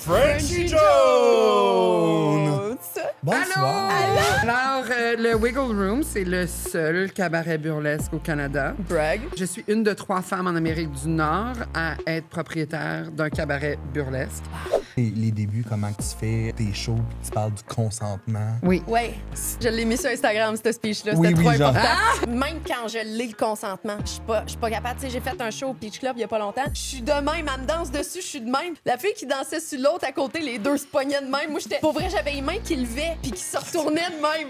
Frenchy Jones! Bonsoir. Allô? Alors, le Wiggle Room, c'est le seul cabaret burlesque au Canada. Brag. Je suis une de 3 femmes en Amérique du Nord à être propriétaire d'un cabaret burlesque. Les débuts, comment tu fais tes shows, tu parles du consentement. Oui. Ouais. Je l'ai mis sur Instagram, ce speech-là. Oui, C'était oui, trop genre. important. Même quand je l'ai, le consentement, je suis pas capable. Tu sais, j'ai fait un show au Peach Club il y a pas longtemps. Je suis de même, elle me danse dessus, je suis de même. La fille qui dansait sur l'autre à côté, les deux se pognaient de même. Moi, j'étais. Pour vrai, j'avais les mains qui levaient puis qui se retournaient de même.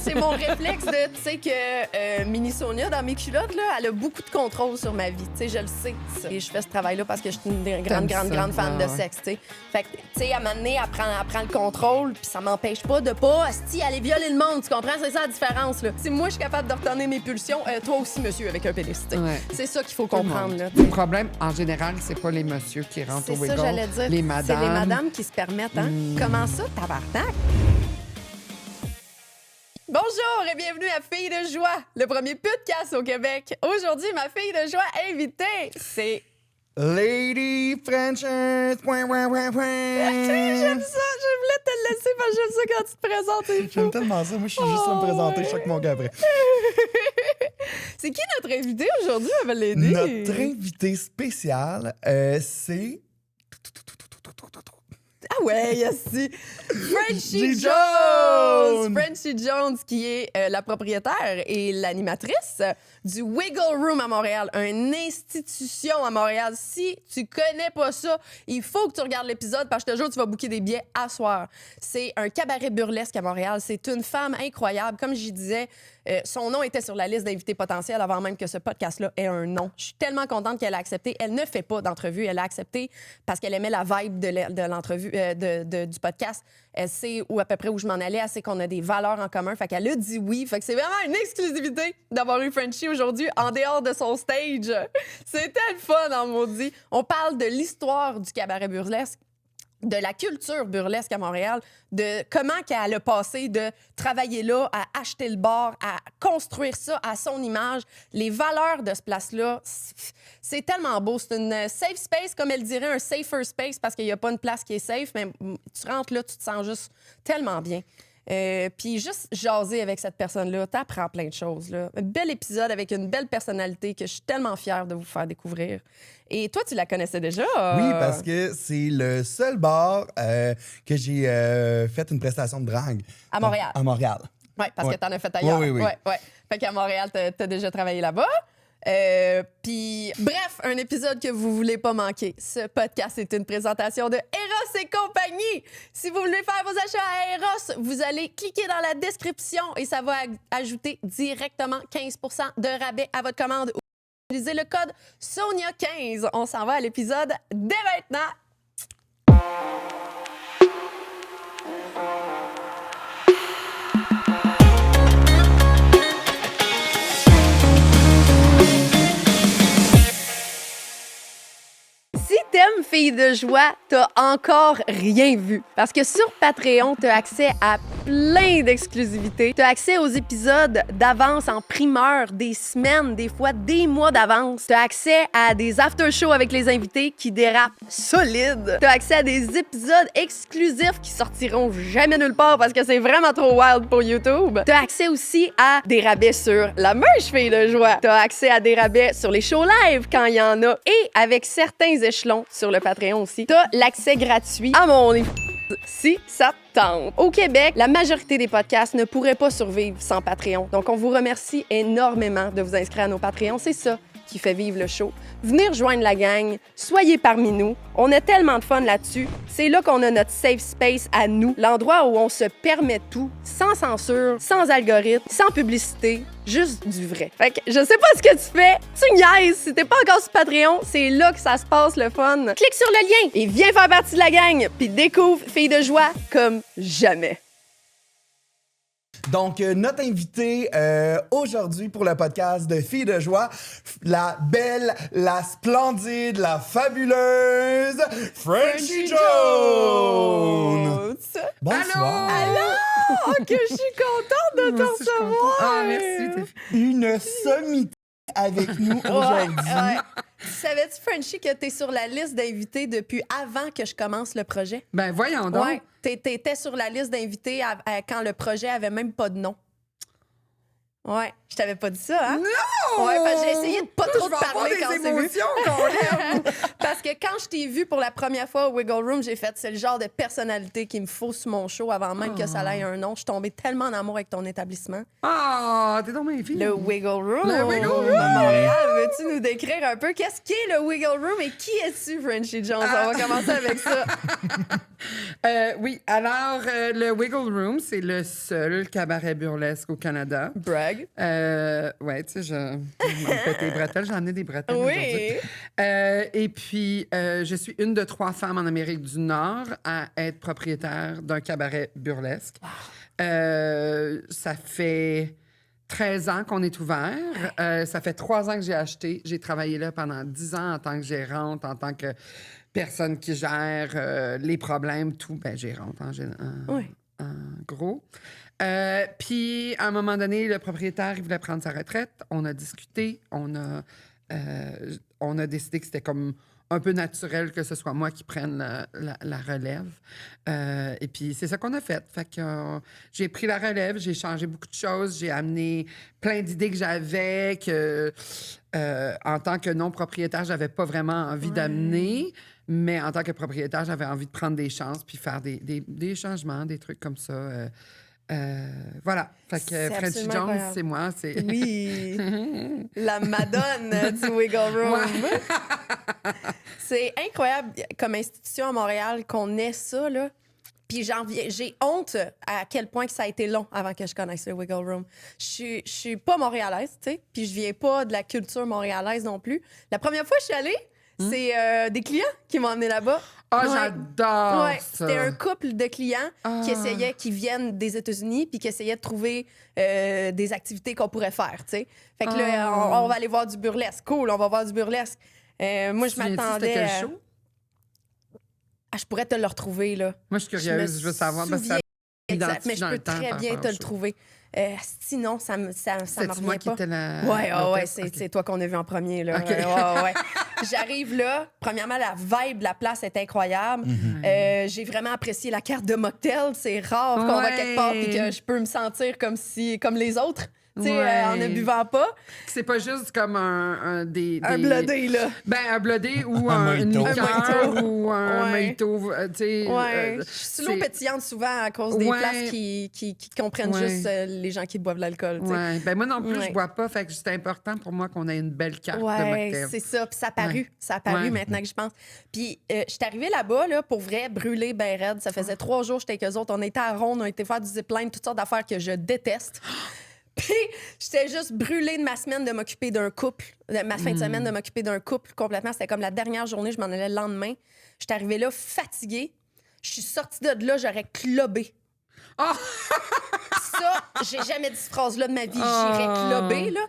C'est mon réflexe de. Tu sais que Mini Sonia, dans mes culottes, là, elle a beaucoup de contrôle sur ma vie. Tu sais, je le sais. Ça. Et je fais ce travail-là parce que je suis une grande fan de sexe, tu sais. Fait que, tu sais, à un moment donné, elle prend le contrôle, puis ça m'empêche pas de pas, aller violer le monde, tu comprends? C'est ça la différence, là. Si moi, je suis capable de retourner mes pulsions, toi aussi, monsieur, avec un pénis, tu sais. Ouais. C'est ça qu'il faut comprendre, là. Le problème, en général, c'est pas les messieurs qui rentrent au C'est Wiggle. ça, j'allais dire. Les madames. C'est les madames qui se permettent, hein? Comment ça, tabarnak? Bonjour et bienvenue à Filles de joie, le premier podcast au Québec. Aujourd'hui, ma fille de joie invitée, c'est... Lady Frenchers! J'aime ça, je voulais te le laisser parce que j'aime ça quand tu te présentes, c'est fou. J'aime tellement ça. Moi, je suis juste à me présenter chaque mois après. C'est qui notre invité aujourd'hui, elle va l'aider? Notre invité spécial, c'est... Ah ouais, yassi. Frenchy Jones! Jones! Frenchy Jones, qui est la propriétaire et l'animatrice du Wiggle Room à Montréal, une institution à Montréal. Si tu connais pas ça, il faut que tu regardes l'épisode parce que je te jure, tu vas booker des billets à soir. C'est un cabaret burlesque à Montréal. C'est une femme incroyable. Comme j'y disais, son nom était sur la liste d'invités potentiels avant même que ce podcast-là ait un nom. Je suis tellement contente qu'elle a accepté. Elle ne fait pas d'entrevue. Elle a accepté parce qu'elle aimait la vibe de l'entrevue, du podcast. Elle sait où à peu près où je m'en allais. Elle sait qu'on a des valeurs en commun. Fait qu'elle a dit oui. Fait que c'est vraiment une exclusivité d'avoir eu Frenchy aujourd'hui en dehors de son stage. C'était le fun, en maudit. On parle de l'histoire du cabaret burlesque, de la culture burlesque à Montréal, de comment qu'elle a passé de travailler là, à acheter le bar, à construire ça à son image. Les valeurs de ce place-là, c'est tellement beau. C'est une safe space, comme elle dirait, un safer space, parce qu'il n'y a pas une place qui est safe, mais tu rentres là, tu te sens juste tellement bien. Puis juste jaser avec cette personne-là, t'apprends plein de choses. Là. Un bel épisode avec une belle personnalité que je suis tellement fière de vous faire découvrir. Et toi, tu la connaissais déjà? Oui, parce que c'est le seul bar que j'ai fait une prestation de drague. À Montréal. À Montréal. Oui, parce Ouais. que t'en as fait ailleurs. Oui. Ouais. Fait qu'à Montréal, t'as déjà travaillé là-bas. Puis, bref, un épisode que vous voulez pas manquer. Ce podcast est une présentation de Eros et compagnie. Si vous voulez faire vos achats à Eros, vous allez cliquer dans la description et ça va ajouter directement 15 % de rabais à votre commande. Utilisez le code SONIA15. On s'en va à l'épisode dès maintenant. Si t'aimes Filles de joie, t'as encore rien vu. Parce que sur Patreon, t'as accès à plein d'exclusivités. T'as accès aux épisodes d'avance en primeur, des semaines, des fois des mois d'avance. T'as accès à des after-shows avec les invités qui dérapent solide. T'as accès à des épisodes exclusifs qui sortiront jamais nulle part parce que c'est vraiment trop wild pour YouTube. T'as accès aussi à des rabais sur la merch Filles de joie. T'as accès à des rabais sur les shows live quand il y en a. Et avec certains échelons sur le Patreon aussi, t'as l'accès gratuit à mon si ça te tente. Au Québec, la majorité des podcasts ne pourraient pas survivre sans Patreon. Donc, on vous remercie énormément de vous inscrire à nos Patreons. C'est ça qui fait vivre le show. Venez rejoindre la gang, soyez parmi nous. On a tellement de fun là-dessus. C'est là qu'on a notre safe space à nous, l'endroit où on se permet tout, sans censure, sans algorithme, sans publicité, juste du vrai. Fait que je sais pas ce que tu fais, tu niaises. Si t'es pas encore sur Patreon, c'est là que ça se passe le fun. Clique sur le lien et viens faire partie de la gang, puis découvre Filles de joie comme jamais. Donc, notre invitée aujourd'hui pour le podcast de Filles de joie, la belle, la splendide, la fabuleuse Frenchy Jones! Bonsoir! Allô! Que je suis contente de te Moi aussi, je suis contente. recevoir! Ah, merci. Une sommité avec nous aujourd'hui. Ouais. Savais-tu, Frenchie, que t'es sur la liste d'invités depuis avant que je commence le projet? Ben, voyons donc. Ouais, t'étais sur la liste d'invités quand le projet avait même pas de nom. Ouais, je t'avais pas dit ça, hein? Non! Ouais, parce que j'ai essayé de pas trop te parler quand des c'est vu. émotions qu'on aime. Parce que quand je t'ai vu pour la première fois au Wiggle Room, j'ai fait c'est le genre de personnalité qu'il me faut sur mon show avant même que ça ait un nom. Je suis tombée tellement en amour avec ton établissement. Ah, t'es donc bien fille. Le Wiggle Room. Le Wiggle Room. À Montréal, veux-tu nous décrire un peu qu'est-ce qu'est le Wiggle Room et qui es-tu, Frenchie Jones? On va commencer avec ça. Oui, alors, le Wiggle Room, c'est le seul cabaret burlesque au Canada. Brag. Ouais, tu sais, je me fais des bretelles, j'en ai des bretelles aujourd'hui. Et puis, je suis une de 3 femmes en Amérique du Nord à être propriétaire d'un cabaret burlesque. Ça fait 13 ans qu'on est ouvert. Ça fait 3 ans que j'ai acheté. J'ai travaillé là pendant 10 ans en tant que gérante, en tant que personne qui gère les problèmes, tout. Ben, gérante en gros. Puis, à un moment donné, le propriétaire, il voulait prendre sa retraite. On a discuté. On a décidé que c'était comme un peu naturel que ce soit moi qui prenne la relève. Et puis, c'est ça qu'on a fait. Fait que j'ai pris la relève, j'ai changé beaucoup de choses, j'ai amené plein d'idées que j'avais que, en tant que non-propriétaire, j'avais pas vraiment envie d'amener. Mais en tant que propriétaire, j'avais envie de prendre des chances puis faire des changements, des trucs comme ça. Voilà. Fait que Frenchie Jones, incroyable. c'est moi. Oui. La Madone du Wiggle Room. C'est incroyable comme institution à Montréal qu'on ait ça, là. Puis j'ai honte à quel point que ça a été long avant que je connaisse le Wiggle Room. Je suis pas montréalaise, tu sais, puis je viens pas de la culture montréalaise non plus. La première fois que je suis allée, c'est des clients qui m'ont emmené là-bas. Ah, Ouais. j'adore Ouais, ça! c'était un couple de clients qui viennent des États-Unis puis qui essayaient de trouver des activités qu'on pourrait faire, tu sais. Fait que là, on va aller voir du burlesque. Cool, on va voir du burlesque. Moi, je m'attendais... C'était quel show? Ah, je pourrais te le retrouver, là. Moi, je suis curieuse, je veux savoir. Parce que ça Exact, mais je dans peux le temps très par bien rapport te au le show. trouver. Sinon, ça me C'est-tu moi revient qui pas. étais la... Ouais, l'hôtesse? c'est toi qu'on a vu en premier, là. OK. Ouais. J'arrive là. Premièrement, la vibe de la place est incroyable. J'ai vraiment apprécié la carte de mocktail. C'est rare qu'on va quelque part et que je peux me sentir comme les autres. Tu sais, en ne buvant pas. C'est pas juste comme un blodé, là. Ben, un blodé ou Un une mojito. liqueur ou un Ouais. mojito, tu sais. Ouais. Je suis sous l'eau pétillante souvent à cause des places qui comprennent juste les gens qui boivent de l'alcool. Tu sais. Ouais. Ben, moi non plus, Ouais. je bois pas. Fait que c'est important pour moi qu'on ait une belle carte de Ouais, mocktail. c'est ça. Puis ça a paru. Ouais. Ça a paru Ouais. maintenant que je pense. Puis je suis arrivée là-bas, là, pour vrai, brûlée, ben raide. Ça faisait 3 jours que j'étais avec eux autres. On était à Ronde, on était faire du zipline, toutes sortes d'affaires que je déteste. Puis j'étais juste brûlée de ma semaine de m'occuper d'un couple. Ma fin de semaine de m'occuper d'un couple complètement. C'était comme la dernière journée, je m'en allais le lendemain. J'étais arrivée là fatiguée. Je suis sortie de là, j'aurais clubé. Oh! Ça, j'ai jamais dit cette phrase-là de ma vie. J'irais clubber, là.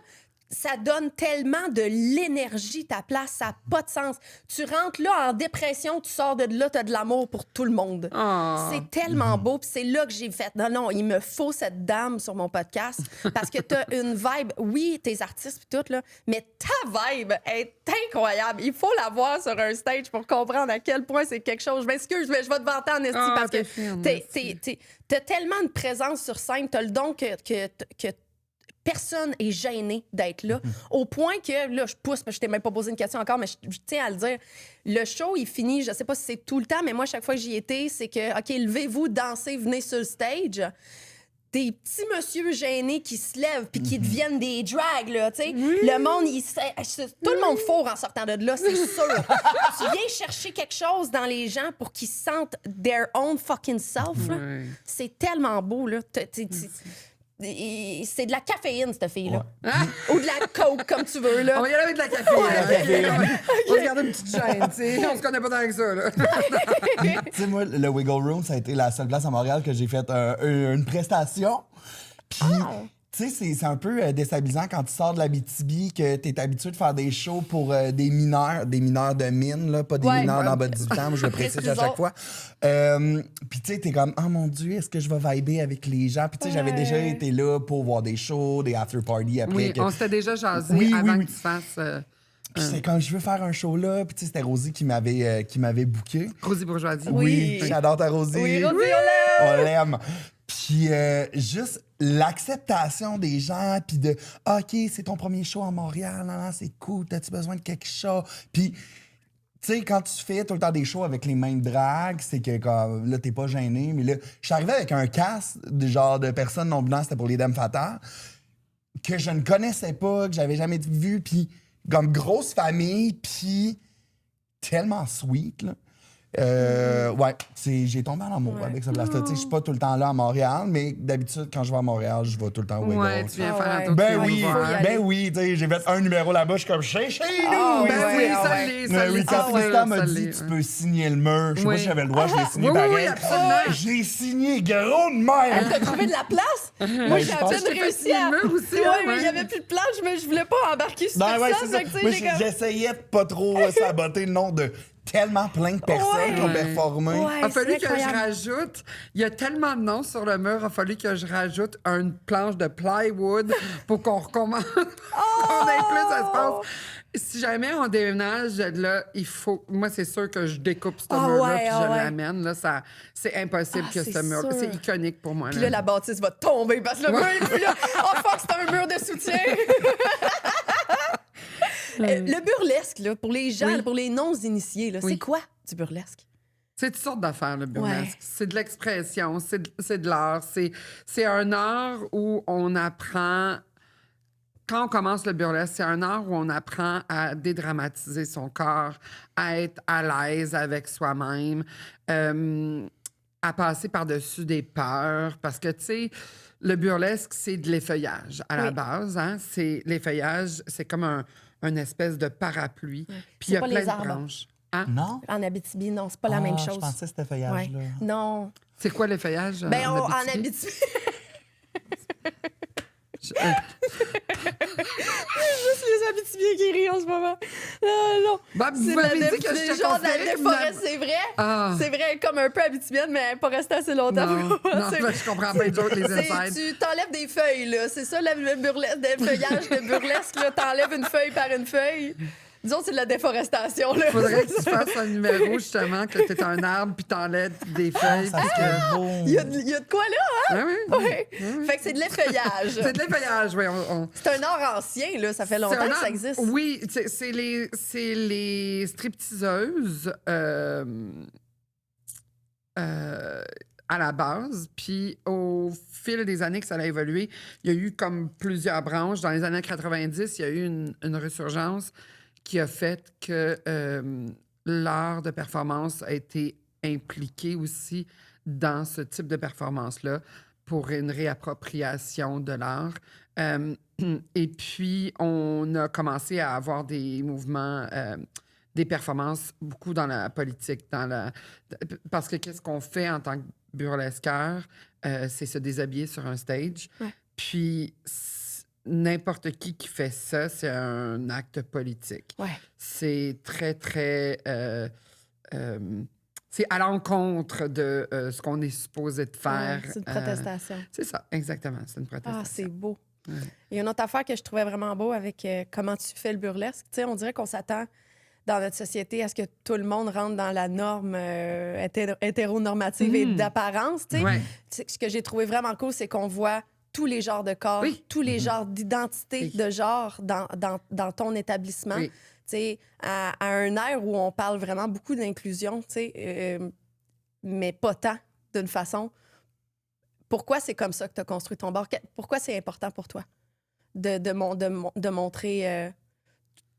Ça donne tellement de l'énergie, ta place, ça n'a pas de sens. Tu rentres là en dépression, tu sors de là, tu as de l'amour pour tout le monde. Oh. C'est tellement beau, puis c'est là que j'ai fait non, il me faut cette dame sur mon podcast parce que tu as une vibe, oui, t'es artiste puis tout, là, mais ta vibe est incroyable. Il faut la voir sur un stage pour comprendre à quel point c'est quelque chose. Je m'excuse, mais je vais te vanter en esti parce que t'es fine, t'as tellement de présence sur scène, t'as le don que personne est gêné d'être là. Au point que, là, je pousse, parce que je t'ai même pas posé une question encore, mais je tiens à le dire. Le show, il finit, je sais pas si c'est tout le temps, mais moi, chaque fois que j'y étais, c'est que, OK, levez-vous, dansez, venez sur le stage. Des petits messieurs gênés qui se lèvent puis qui deviennent des drags, là, tu sais. Le monde, tout le monde fourre en sortant de là, c'est sûr. Tu viens chercher quelque chose dans les gens pour qu'ils sentent their own fucking self, là. Ouais. C'est tellement beau, là. C'est de la caféine, cette fille-là. Ou de la coke, comme tu veux, là. On va y aller avec de la caféine. On va se garder une petite gêne, tu sais. On se connaît pas tant que ça, là. Tu sais, moi, le Wiggle Room, ça a été la seule place à Montréal que j'ai fait une prestation. Puis, tu sais, c'est un peu déstabilisant quand tu sors de l'Abitibi, que tu es habitué de faire des shows pour des mineurs de mine, là, pas des mineurs d'en bas de 18 ans, moi, je le précise à chaque fois. Puis, tu sais, t'es comme, oh mon Dieu, est-ce que je vais vibrer avec les gens? Puis, tu sais, j'avais déjà été là pour voir des shows, des after-parties après. Oui, on s'était déjà jasé Oui, avant oui. que tu fasses... Puis c'est quand je veux faire un show là, puis tu sais, c'était Rosie qui m'avait booké. Rosie Bourgeoisie. Oui. J'adore ta Rosie. Oui, Rosie, on l'aime! On l'aime. Puis juste l'acceptation des gens, puis de OK, c'est ton premier show à Montréal, non, c'est cool, t'as-tu besoin de quelque chose? Puis, tu sais, quand tu fais tout le temps des shows avec les mêmes dragues, c'est que comme, là, t'es pas gêné. Mais là, je suis arrivé avec un cast du genre de personnes non-blanches, c'était pour les Dames Fatales, que je ne connaissais pas, que j'avais jamais vu, puis comme grosse famille, puis tellement sweet, là. Ouais, j'ai tombé en amour avec ce place-là. Je suis pas tout le temps là à Montréal, mais d'habitude, quand je vais à Montréal, je vais tout le temps au Wiggle. Ouais, tu viens Ah faire un ouais. tour. Ben tu oui, vas voir. ben oui, tu sais, j'ai fait un numéro là-bas, je suis comme chez nous. Ah Ben ouais, oui, ah ça ouais. l'est, Mais ça oui, l'est. quand ça Tristan l'est, m'a ça dit l'est. tu peux signer le mur, je sais pas Oui. si j'avais le droit, je l'ai signé Oui, pareil. oui, absolument. J'ai signé gros de même. T'as trouvé de la place? Moi, j'ai je à pense peine que j'ai fait réussi à. signer le mur aussi, Ouais, hein, mais ouais. il y avait plus de place, mais je voulais pas embarquer sur Non, ouais, personne. c'est ça. Fait que, tu sais, Moi, j'ai comme- j'essayais de pas trop saboter le nom de tellement plein de personnes qui ont Ouais. performé. Ouais, Il a fallu c'est que je incroyable. rajoute, il y a tellement de noms sur le mur, il a fallu que je rajoute une planche de plywood pour qu'on recommence, qu'on ait plus d'espace. Si jamais on déménage, là, il faut. Moi, c'est sûr que je découpe ce Ah mur-là ouais, puis ah je ouais. l'amène. Là, c'est impossible Ah, que c'est ce mur. sûr. C'est iconique pour moi. Puis là, la bâtisse va tomber parce que le mur est plus là. Oh fuck, c'est un mur de soutien! Le burlesque, là, pour les gens, Oui. pour les non-initiés, là, Oui. c'est quoi du burlesque? C'est toutes sortes d'affaires, le burlesque. Ouais. C'est de l'expression, c'est de l'art. C'est un art où on apprend. Quand on commence le burlesque, c'est un art où on apprend à dédramatiser son corps, à être à l'aise avec soi-même, à passer par-dessus des peurs. Parce que, tu sais, le burlesque, c'est de l'effeuillage à la Oui. base. Hein? L'effeuillage, c'est comme une espèce de parapluie. Puis il y C'est a pas plein les de arbres. branches. Hein? Non? En Abitibi, non, c'est pas la même chose. Je pensais que c'était Ouais. feuillage-là. Non. C'est quoi l'effeuillage? Ben, en Abitibi? Abitibi. Je- Juste les Abitibiens qui rient en ce moment. Non. Ben, vous C'est m'avez la dit que c'est j'étais genre de la considérée comme une- déforest, c'est vrai. Ah. C'est vrai, comme un peu abitibienne, mais pas rester assez longtemps. Non, non, C'est- ben, je comprends pas les autres, les insides. Tu t'enlèves des feuilles, là. C'est ça, le burlesque, le feuillage de burlesque, là. T'enlèves une feuille par une feuille. Disons, c'est de la déforestation, là. Faudrait que tu fasses un numéro, justement, que t'es un arbre puis t'enlèves des feuilles. Ça puis serait que... beau. Il y a de quoi, là, hein? Ah oui? Ouais. Fait que c'est de l'effeuillage. C'est de l'effeuillage, oui. C'est un art ancien, là. Ça fait C'est longtemps un que art- ça existe. Oui, c'est les stripteaseuses à la base. Puis au fil des années que ça a évolué, il y a eu comme plusieurs branches. Dans les années 90, il y a eu une résurgence qui a fait que l'art de performance a été impliqué aussi dans ce type de performance-là pour une réappropriation de l'art. Et puis, on a commencé à avoir des mouvements, des performances beaucoup dans la politique, parce que qu'est-ce qu'on fait en tant que burlesqueur? C'est se déshabiller sur un stage. Ouais. Puis, n'importe qui fait ça, c'est un acte politique. Ouais. C'est très, très... c'est à l'encontre de ce qu'on est supposé de faire. Ouais, c'est une protestation. C'est ça, exactement. C'est une Ah, protestation. c'est beau. Ouais. Il y a une autre affaire que je trouvais vraiment beau avec comment tu fais le burlesque. Tu sais, on dirait qu'on s'attend dans notre société à ce que tout le monde rentre dans la norme hétéronormative et d'apparence. Tu sais. Ouais. Ce que j'ai trouvé vraiment cool, c'est qu'on voit tous les genres de corps, Oui. tous les genres d'identité Oui. de genre dans ton établissement. Oui. Tu sais, à un air où on parle vraiment beaucoup d'inclusion, tu sais, mais pas tant d'une façon. Pourquoi c'est comme ça que tu as construit ton bar? Pourquoi c'est important pour toi de montrer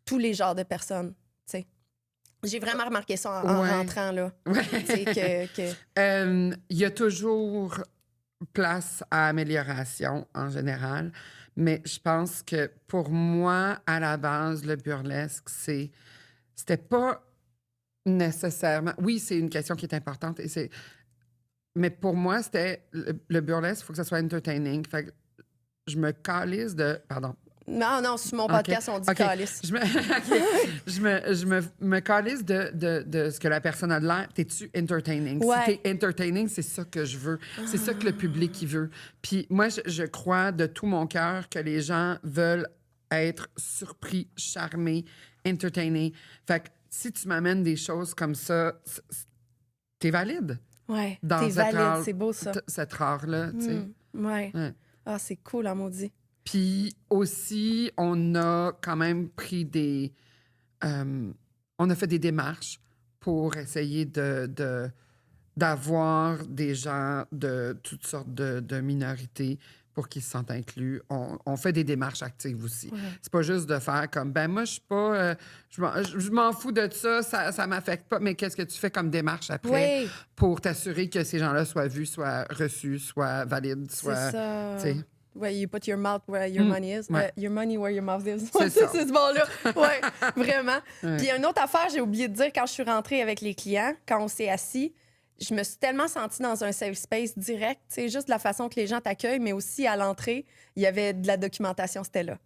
tous les genres de personnes? Tu sais? J'ai vraiment remarqué ça en Ouais. rentrant, là. Ouais. Tu sais, que... Il y a toujours place à amélioration en général, mais je pense que pour moi, à la base, le burlesque, c'était pas nécessairement... Oui, c'est une question qui est importante, mais pour moi, c'était le burlesque, il faut que ça soit entertaining. Fait que je me calisse de... Pardon. Non, sur mon podcast, on dit OK. calice. Je me calisse de ce que la personne a de l'air. T'es-tu entertaining? Ouais. Si t'es entertaining, c'est ça que je veux. C'est ça que le public il veut. Puis moi, je crois de tout mon cœur que les gens veulent être surpris, charmés, entertainer. Fait que si tu m'amènes des choses comme ça, t'es valide. Ouais, Dans t'es cet valide, c'est beau ça. Cet art-là, tu sais. Ouais. Ouais. Ah, c'est cool, en maudit. Puis aussi, on a quand même pris des... on a fait des démarches pour essayer d'avoir des gens de toutes sortes de minorités pour qu'ils se sentent inclus. On fait des démarches actives aussi. Ouais. C'est pas juste de faire comme, ben moi, je suis pas... je m'en fous de ça, ça m'affecte pas, mais qu'est-ce que tu fais comme démarche après Oui. pour t'assurer que ces gens-là soient vus, soient reçus, soient valides, C'est soient... ça. tu sais. Ouais, you put your mouth where your money is. ouais. Your money where your mouth is. C'est ça. C'est ce bon-là. Ouais, vraiment. Ouais. Puis une autre affaire, j'ai oublié de dire, quand je suis rentrée avec les clients, quand on s'est assis, je me suis tellement sentie dans un safe space direct. C'est juste la façon que les gens t'accueillent, mais aussi à l'entrée, il y avait de la documentation, c'était là.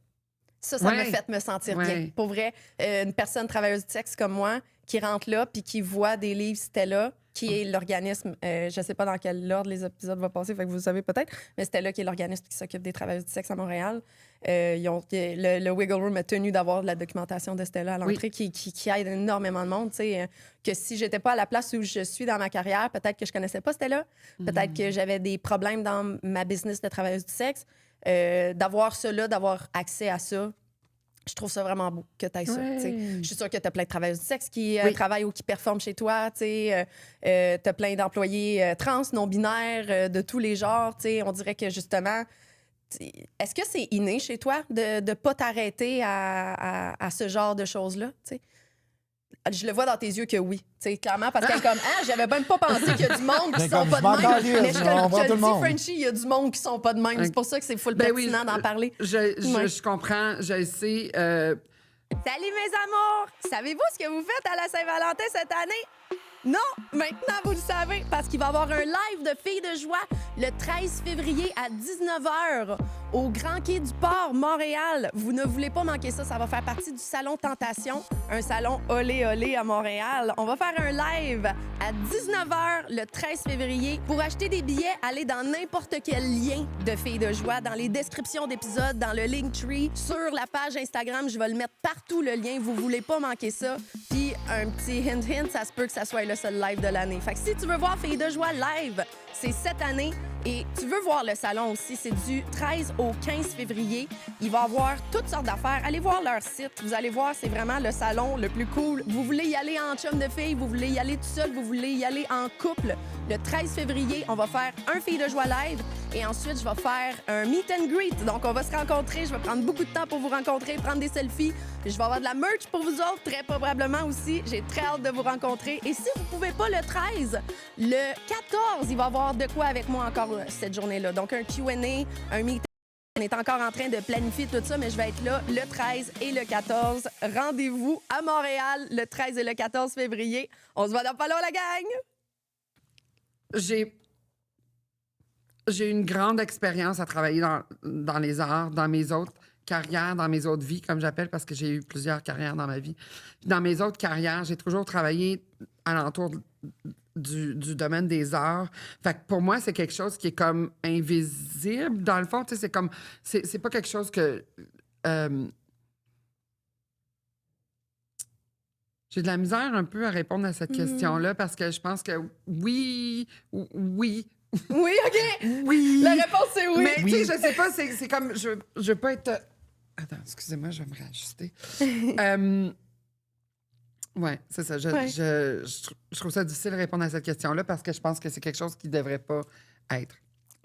Ça Ouais. m'a fait me sentir Ouais. bien. Pour vrai, une personne travailleuse du sexe comme moi qui rentre là puis qui voit des livres Stella, qui est l'organisme, je sais pas dans quel ordre les épisodes vont passer, fait que vous le savez peut-être, mais Stella qui est l'organisme qui s'occupe des travailleuses du sexe à Montréal. Le Wiggle Room a tenu d'avoir de la documentation de Stella à l'entrée qui aide énormément de monde. Que si j'étais pas à la place où je suis dans ma carrière, peut-être que je connaissais pas Stella, peut-être que j'avais des problèmes dans ma business de travailleuse du sexe. D'avoir cela, d'avoir accès à ça, je trouve ça vraiment beau que tu aies ça. Ouais. Je suis sûre que tu as plein de travailleuses du sexe qui Oui. travaillent ou qui performent chez toi. Tu as plein d'employés trans, non-binaires, de tous les genres. On dirait que justement, est-ce que c'est inné chez toi de ne pas t'arrêter à ce genre de choses-là? T'sais? Je le vois dans tes yeux que oui. Clairement, parce que comme, j'avais même pas pensé qu'il y a du monde qui Mais sont comme pas je de m'en même. calisse, Mais je on voit te tout le le monde. dis, Frenchie, il y a du monde qui sont pas de même. C'est pour ça que c'est full Ben oui, pertinent d'en parler. Je comprends, je sais. Salut mes amours! Savez-vous ce que vous faites à la Saint-Valentin cette année? Non, maintenant vous le savez, parce qu'il va y avoir un live de Filles de joie le 13 février à 19h au Grand Quai du Port, Montréal. Vous ne voulez pas manquer ça, ça va faire partie du Salon Tentation, un salon olé olé à Montréal. On va faire un live à 19h le 13 février. Pour acheter des billets, allez dans n'importe quel lien de Filles de joie, dans les descriptions d'épisodes, dans le Linktree, sur la page Instagram, je vais le mettre partout le lien, vous voulez pas manquer ça. Puis un petit hint, ça se peut que ça soit le seul live de l'année. Fait que si tu veux voir Filles de joie live, c'est cette année. Et tu veux voir le salon aussi, c'est du 13 au 15 février. Il va y avoir toutes sortes d'affaires. Allez voir leur site. Vous allez voir, c'est vraiment le salon le plus cool. Vous voulez y aller en chum de filles, vous voulez y aller tout seul, vous voulez y aller en couple. Le 13 février, on va faire un Filles de joie live et ensuite, je vais faire un meet and greet. Donc, on va se rencontrer. Je vais prendre beaucoup de temps pour vous rencontrer, prendre des selfies. Je vais avoir de la merch pour vous autres, très probablement aussi. J'ai très hâte de vous rencontrer. Et si vous pouvez pas le 13, le 14, il va y avoir de quoi avec moi encore cette journée-là. Donc, un Q&A, un meet. On est encore en train de planifier tout ça, mais je vais être là le 13 et le 14. Rendez-vous à Montréal le 13 et le 14 février. On se voit dans pas long, la gang! J'ai une grande expérience à travailler dans les arts, dans mes autres carrières, dans mes autres vies, comme j'appelle, parce que j'ai eu plusieurs carrières dans ma vie. Dans mes autres carrières, j'ai toujours travaillé alentour du domaine des arts. Fait que pour moi, c'est quelque chose qui est comme invisible, dans le fond. Tu sais, c'est comme... C'est pas quelque chose que... J'ai de la misère un peu à répondre à cette question-là parce que je pense que oui. Oui, OK! Oui. La réponse, c'est oui. Mais tu sais, je sais pas, c'est comme... Je veux pas être... Attends, excusez-moi, je vais me réajuster. Ouais, c'est ça. Je trouve ça difficile de répondre à cette question-là parce que je pense que c'est quelque chose qui devrait pas être.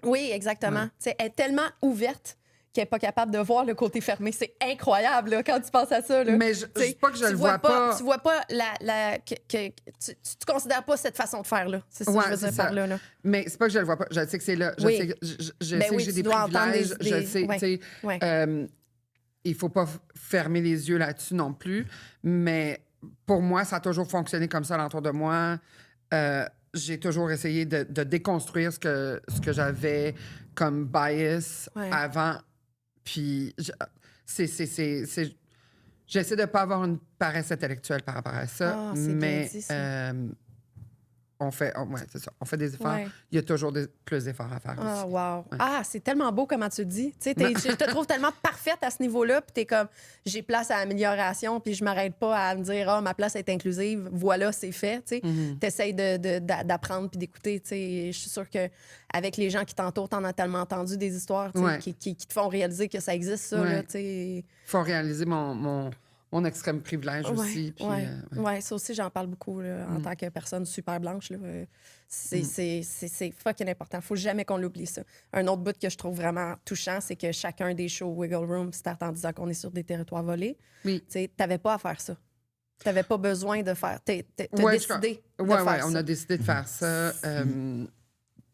Oui, exactement. Ouais. Tu sais, elle est tellement ouverte qu'elle n'est pas capable de voir le côté fermé. C'est incroyable là, quand tu penses à ça. Là. Mais je Tu sais, dis pas que je tu le vois pas. Tu vois pas tu considères pas cette façon de faire là. C'est ça que je veux dire par là. Mais c'est pas que je le vois pas. Je sais que c'est là. Je Oui. sais que, je Ben sais oui, que j'ai tu des dois entendre privilèges. des- Je sais, ouais. tu sais. Ouais. Il faut pas fermer les yeux là-dessus non plus. Mais pour moi, ça a toujours fonctionné comme ça alentour de moi. J'ai toujours essayé de déconstruire ce que j'avais comme bias Ouais. avant. Puis, j'essaie de pas avoir une paresse intellectuelle par rapport à ça. Ah, c'est bien mais dit, ça. c'est ça. On fait des efforts. Ouais. Il y a toujours plus d'efforts à faire Ah, aussi. wow. Ouais. Ah, c'est tellement beau comment tu le dis. Tu sais, je te trouve tellement parfaite à ce niveau-là, puis t'es comme, j'ai place à amélioration, puis je m'arrête pas à me dire, ma place est inclusive, voilà, c'est fait. Tu sais, t'essayes d'apprendre puis d'écouter. Tu sais, je suis sûre que avec les gens qui t'entourent, t'en as tellement entendu des histoires, tu sais, Ouais. qui te font réaliser que ça existe, ça. Ouais. Là, tu sais. Faut réaliser mon extrême privilège aussi. Puis, Ouais, ça aussi, j'en parle beaucoup là, en tant que personne super blanche. Là, c'est fucking important. Faut jamais qu'on l'oublie, ça. Un autre bout que je trouve vraiment touchant, c'est que chacun des shows Wiggle Room start en disant qu'on est sur des territoires volés. Oui. Tu n'avais pas à faire ça. Tu n'avais pas besoin de faire. T'as décidé de Ouais, faire ça. on a décidé de faire ça.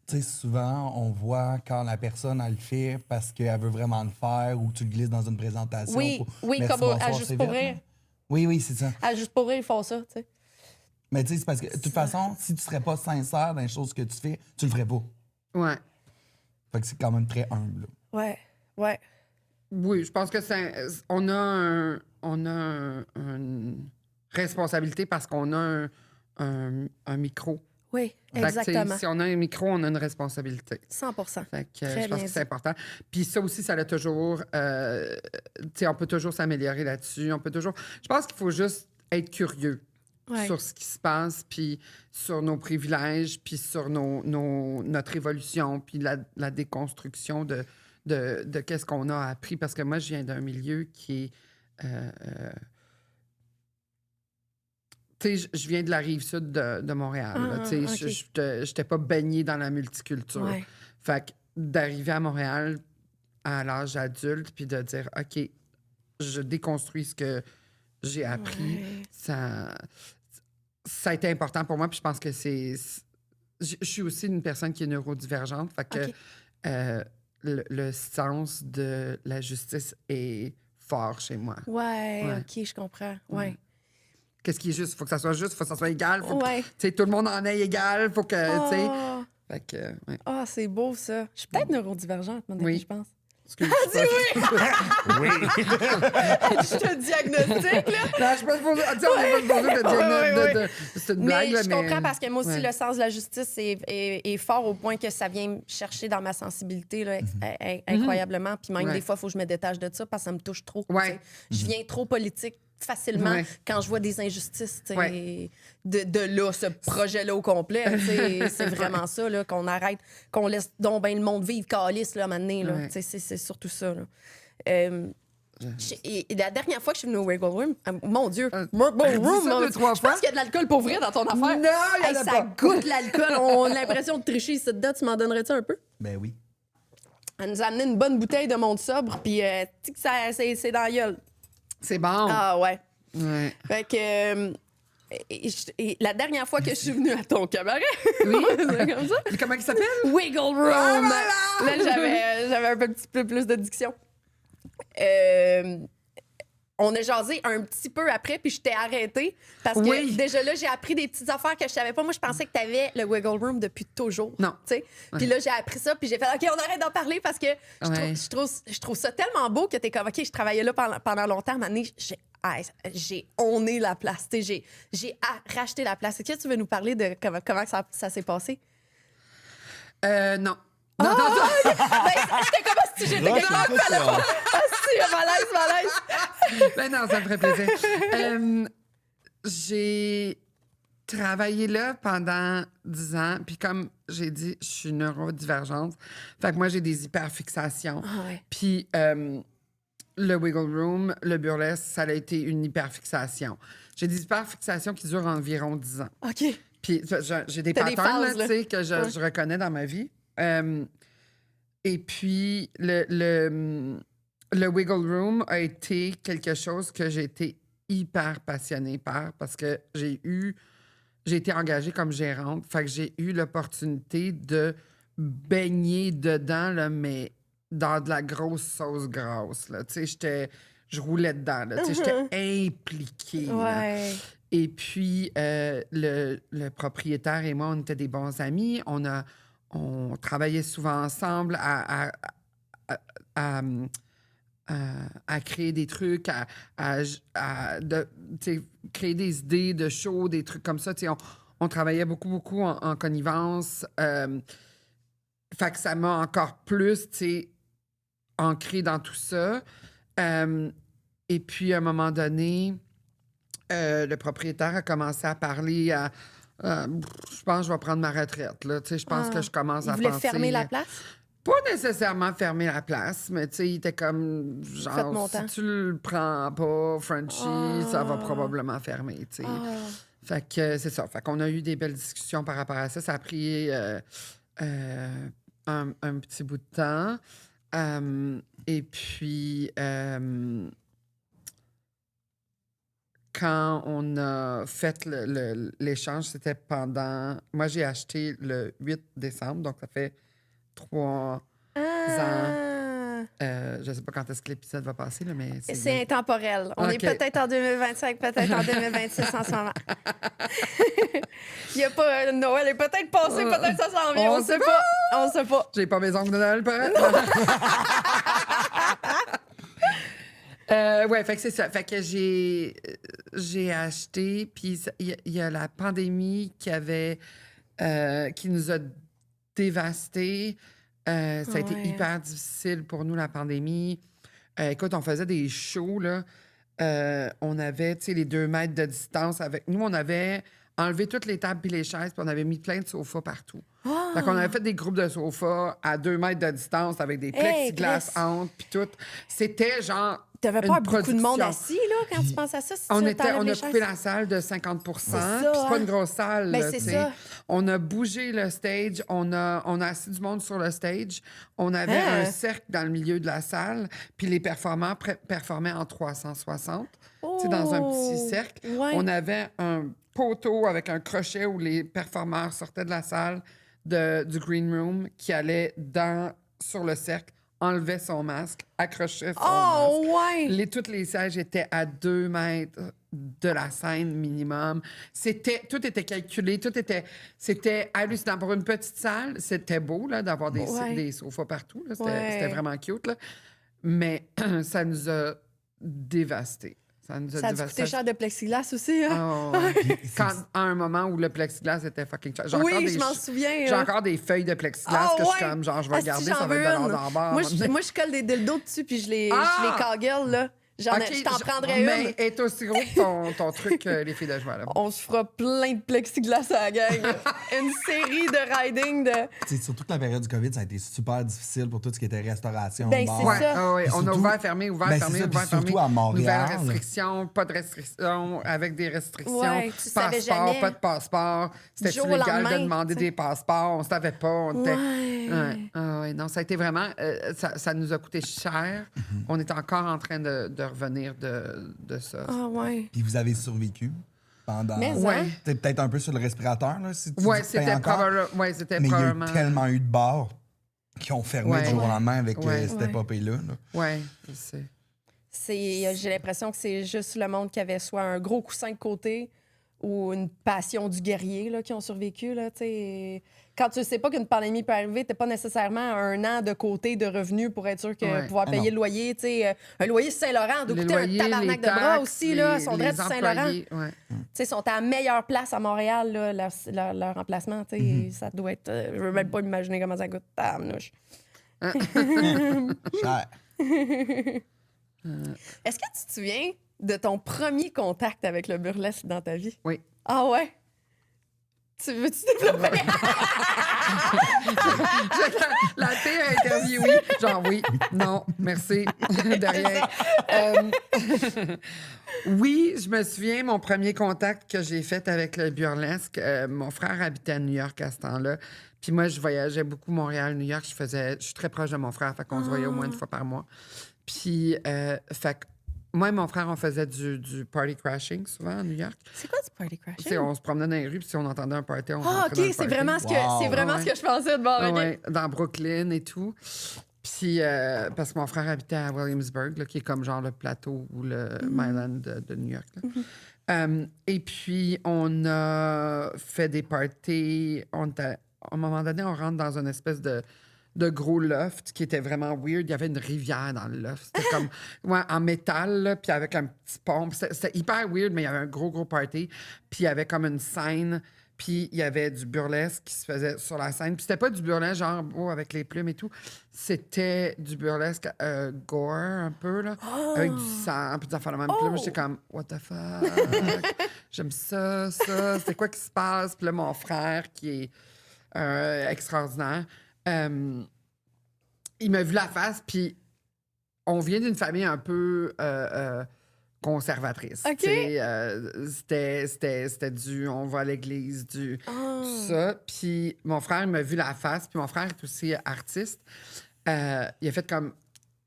Tu sais, souvent, on voit quand la personne, elle le fait parce qu'elle veut vraiment le faire ou tu le glisses dans une présentation. Oui, Merci, comme bonsoir, à Juste c'est pour vite, rire. là. Oui, c'est ça. À Juste pour rire, ils font ça, tu sais. Mais tu sais, c'est parce que, de toute façon, si tu serais pas sincère dans les choses que tu fais, tu le ferais pas. Ouais. Fait que c'est quand même très humble. Ouais, ouais. Oui, je pense que on a une responsabilité parce qu'on a un micro. Oui, Fait que, tu sais, exactement. si on a un micro, on a une responsabilité. 100%. Fait que, Très je pense bien que dit. c'est important. Puis ça aussi, ça l'a toujours... tu sais, on peut toujours s'améliorer là-dessus. On peut toujours... Je pense qu'il faut juste être curieux Ouais. sur ce qui se passe, puis sur nos privilèges, puis sur notre évolution, puis la déconstruction de qu'est-ce qu'on a appris. Parce que moi, je viens d'un milieu qui est... tu sais, je viens de la rive sud de Montréal. là. Tu sais, OK. j'étais pas baignée dans la multiculture. Ouais. Fait que d'arriver à Montréal à l'âge adulte, puis de dire, OK, je déconstruis ce que j'ai appris, Ouais. ça a été important pour moi. Puis je pense que je suis aussi une personne qui est neurodivergente. Fait que OK. le sens de la justice est fort chez moi. Ouais, Ouais. OK, je comprends. Ouais. Qu'est-ce qui est juste? Faut que ça soit juste, faut que ça soit égal. Faut que, Ouais. tu sais, tout le monde en ait égal. Faut que, tu sais... Ah, Fait que, ouais. c'est beau, ça. Je suis peut-être neurodivergente, mon Oui. je pense. Excuse, oui! Je te diagnostique, là. Non, je suis pas supposée... Tu sais, on est pas supposé de diagnostic de... C'est une blague, Mais là, je comprends parce que moi aussi, Ouais. le sens de la justice est fort au point que ça vient me chercher dans ma sensibilité là, incroyablement. Puis même Ouais. des fois, il faut que je me détache de ça parce que ça me touche trop. Ouais. tu sais. Je viens trop politique facilement Ouais. quand je vois des injustices. Tu sais, Ouais. de là, ce projet-là au complet. Tu sais, c'est vraiment ça, là, qu'on arrête, qu'on laisse donc ben le monde vivre calice là, à un moment donné, là. Ouais. Tu sais, c'est surtout ça. Là. Et la dernière fois que je suis venue au Wiggle Room, mon Dieu, Wiggle dis Room, ça deux, trois je fois. pense qu'il y a de l'alcool pour vrai dans ton affaire. Non, il y en a ça pas. goûte l'alcool. On a l'impression de tricher ici dedans. Tu m'en donnerais-tu un peu? Ben oui. Elle nous a amené une bonne bouteille de monde sobre, puis tu sais que c'est dans la gueule. C'est bon. Ah ouais. Ouais. Fait que... et la dernière fois que je suis venue à ton cabaret, Oui. c'est comme ça, Puis comment il s'appelle? Wiggle Room. Ah, Là, j'avais un petit peu plus de diction. On a jasé un petit peu après, puis je t'ai arrêtée. Parce que Oui. déjà là, j'ai appris des petites affaires que je savais pas. Moi, je pensais que tu avais le Wiggle Room depuis toujours. Non. Tu sais? Puis là, j'ai appris ça, puis j'ai fait OK, on arrête d'en parler parce que je trouve ça tellement beau que t'es comme OK, je travaillais là pendant longtemps. À un moment donné, j'ai honné la place. Tu sais, j'ai racheté la place. Est-ce que tu veux nous parler de comment ça s'est passé? Non. Ben, j'étais comme si j'étais Ouais, quelqu'un c'est ça, malaise. Ben non, ça me ferait plaisir. J'ai travaillé là pendant 10 ans, puis comme j'ai dit, je suis neurodivergente. Fait que moi, j'ai des hyperfixations. Ah ouais. Puis le Wiggle Room, le burlesque, ça a été une hyperfixation. J'ai des hyperfixations qui durent environ 10 ans. OK. Puis j'ai des T'as des patterns phases, là, là. tu sais, que Ouais. je reconnais dans ma vie. Et puis, le Wiggle Room a été quelque chose que j'ai été hyper passionnée par parce que j'ai été engagée comme gérante. Fait que j'ai eu l'opportunité de baigner dedans, là, mais dans de la grosse sauce grasse. Là. Tu sais, je roulais dedans. Là, tu sais, j'étais impliquée. Là. Ouais. Et puis, le propriétaire et moi, on était des bons amis. On travaillait souvent ensemble à créer des trucs, tu sais, créer des idées de shows, des trucs comme ça. Tu sais, on travaillait beaucoup en connivence. Fait que ça m'a encore plus, tu sais, ancré dans tout ça. Et puis, à un moment donné, le propriétaire a commencé à parler à... je pense que je vais prendre ma retraite, là. Tu sais, je pense que je commence à penser... Il voulait fermer la place? Pas nécessairement fermer la place, mais tu sais, il était comme, genre, si tu le prends pas, Frenchie, ça va probablement fermer, tu sais. Fait que c'est ça. Fait qu'on a eu des belles discussions par rapport à ça. Ça a pris un petit bout de temps. Et puis, quand on a fait l'échange, c'était pendant... Moi, j'ai acheté le 8 décembre, donc ça fait 3 ans. Je sais pas quand est-ce que l'épisode va passer, là, mais... C'est intemporel. On est peut-être en 2025, peut-être en 2026 en ce moment. Il y a pas... Noël est peut-être passé, peut-être ça s'en vient. On sait pas. On sait pas. J'ai pas mes ongles de Noël, peut-être. Ouais, fait que c'est ça. Fait que j'ai acheté, puis il y a la pandémie qui nous a dévastés. Ça a été hyper difficile pour nous, la pandémie. Écoute, on faisait des shows, là. On avait, tu sais, les 2 mètres de distance avec nous. On avait enlevé toutes les tables et les chaises, puis on avait mis plein de sofas partout. Fait qu'on avait fait des groupes de sofas à 2 mètres de distance avec des plexiglas entre, puis tout. C'était genre... T'avais pas beaucoup de monde assis, là, quand tu penses à ça? Si on a coupé la salle de 50 %. C'est pas une grosse salle, ben, c'est ça. On a bougé le stage. On a assis du monde sur le stage. On avait un cercle dans le milieu de la salle. Puis les performants performaient en 360. Dans un petit cercle. Ouais. On avait un poteau avec un crochet où les performeurs sortaient de la salle du green room qui allait sur le cercle, enlevait son masque, accrochait son masque. Ouais! Tous les sièges étaient à 2 mètres de la scène minimum. Tout était calculé, c'était hallucinant. Pour une petite salle, c'était beau là, d'avoir des sofas partout. Là. C'était vraiment cute. Là. Mais ça nous a dévastés. Ça a dû coûter cher de plexiglas aussi. Hein? À un moment où le plexiglas était fucking cher. Oui, je m'en souviens. J'ai encore des feuilles de plexiglas que je suis comme, genre, je vais regarder, ça va être dans bord. Moi, je colle des dildos dessus puis je les cagule, là. Je t'en prendrais une. Mais est aussi gros que ton truc, les filles de joie. Là. On se fera plein de plexiglas à la gang. Une série de riding de... Surtout que la période du COVID, ça a été super difficile pour tout ce qui était restauration. Ben, c'est ça. On surtout, a ouvert, fermé, ouvert, fermé, ça, ouvert, fermé. Surtout à Montréal. Nouvelles restrictions, pas de restrictions, avec des restrictions. Ouais, tu savais jamais. Pas de passeport. C'était illégal de demander des passeports. On ne savait pas. On était... non, ça a été vraiment... ça nous a coûté cher. On est encore en train de revenir de ça. Ah ouais. Puis vous avez survécu pendant... T'es peut-être un peu sur le respirateur, là, si tu c'était probablement... Mais il y a tellement eu de bars qui ont fermé du jour au lendemain avec cette épopée-là. Oui, je sais. J'ai l'impression que c'est juste le monde qui avait soit un gros coussin de côté ou une passion du guerrier là, qui ont survécu. Là, quand tu ne sais pas qu'une pandémie peut arriver, tu n'as pas nécessairement 1 an de côté de revenus pour être sûr que pouvoir payer le loyer. Un loyer Saint-Laurent doit coûter un tabarnak de bras aussi. Là, son droit de Saint-Laurent. Ils sont à la meilleure place à Montréal, là, leur emplacement. Ça doit être... je ne veux même pas imaginer comment ça coûte. Tabarnouche. Cher. Est-ce que tu te souviens de ton premier contact avec le burlesque dans ta vie? Oui. Ah ouais? Tu veux-tu développer? La fille a interviewé. Genre oui, non, merci, de rien. Oui, je me souviens, mon premier contact que j'ai fait avec le burlesque, mon frère habitait à New York à ce temps-là. Puis moi, je voyageais beaucoup Montréal-New York. Je suis très proche de mon frère, fait qu'on se voyait au moins 1 fois par mois. Puis, fait que moi et mon frère, on faisait du party crashing souvent à New York. C'est quoi du party crashing? T'sais, on se promenait dans les rues, puis si on entendait un party, on rentrait dans le party. C'est vraiment ce que je pensais de bord. Dans Brooklyn et tout. Puis, parce que mon frère habitait à Williamsburg, là, qui est comme genre le plateau ou le Myland de New York. Là. Et puis, on a fait des parties. À un moment donné, on rentre dans une espèce de gros loft qui était vraiment weird. Il y avait une rivière dans le loft. C'était comme en métal, là, puis avec un petit pont. C'était hyper weird, mais il y avait un gros party. Puis il y avait comme une scène. Puis il y avait du burlesque qui se faisait sur la scène. Puis c'était pas du burlesque genre avec les plumes et tout. C'était du burlesque gore un peu, là, avec du sang, puis des affaires de même. Puis là, moi, j'étais comme, what the fuck? J'aime ça. C'était quoi qui se passe? Puis là, mon frère, qui est extraordinaire, il m'a vu la face, puis on vient d'une famille un peu conservatrice. OK. C'était du on va à l'église, tout ça. Puis mon frère, il m'a vu la face, puis mon frère est aussi artiste. Il a fait comme,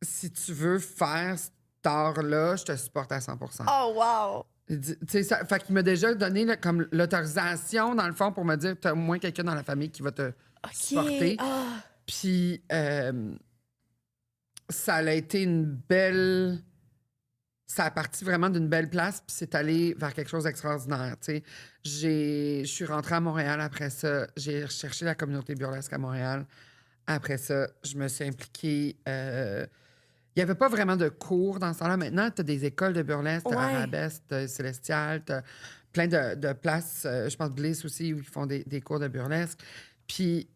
si tu veux faire cet art-là, je te supporte à 100 Oh, wow! Fait qu'il m'a déjà donné comme l'autorisation, dans le fond, pour me dire, t'as au moins quelqu'un dans la famille qui va te supporter. Puis ça a été une belle... Ça a parti vraiment d'une belle place, puis c'est allé vers quelque chose d'extraordinaire, tu sais. Je suis rentrée à Montréal après ça. J'ai recherché la communauté burlesque à Montréal. Après ça, je me suis impliquée... Il n'y avait pas vraiment de cours dans ce temps-là. Maintenant, tu as des écoles de burlesque, tu as Arabesque, tu as Célestial, tu as plein de places. Je pense Bliss aussi, où ils font des cours de burlesque. Puis,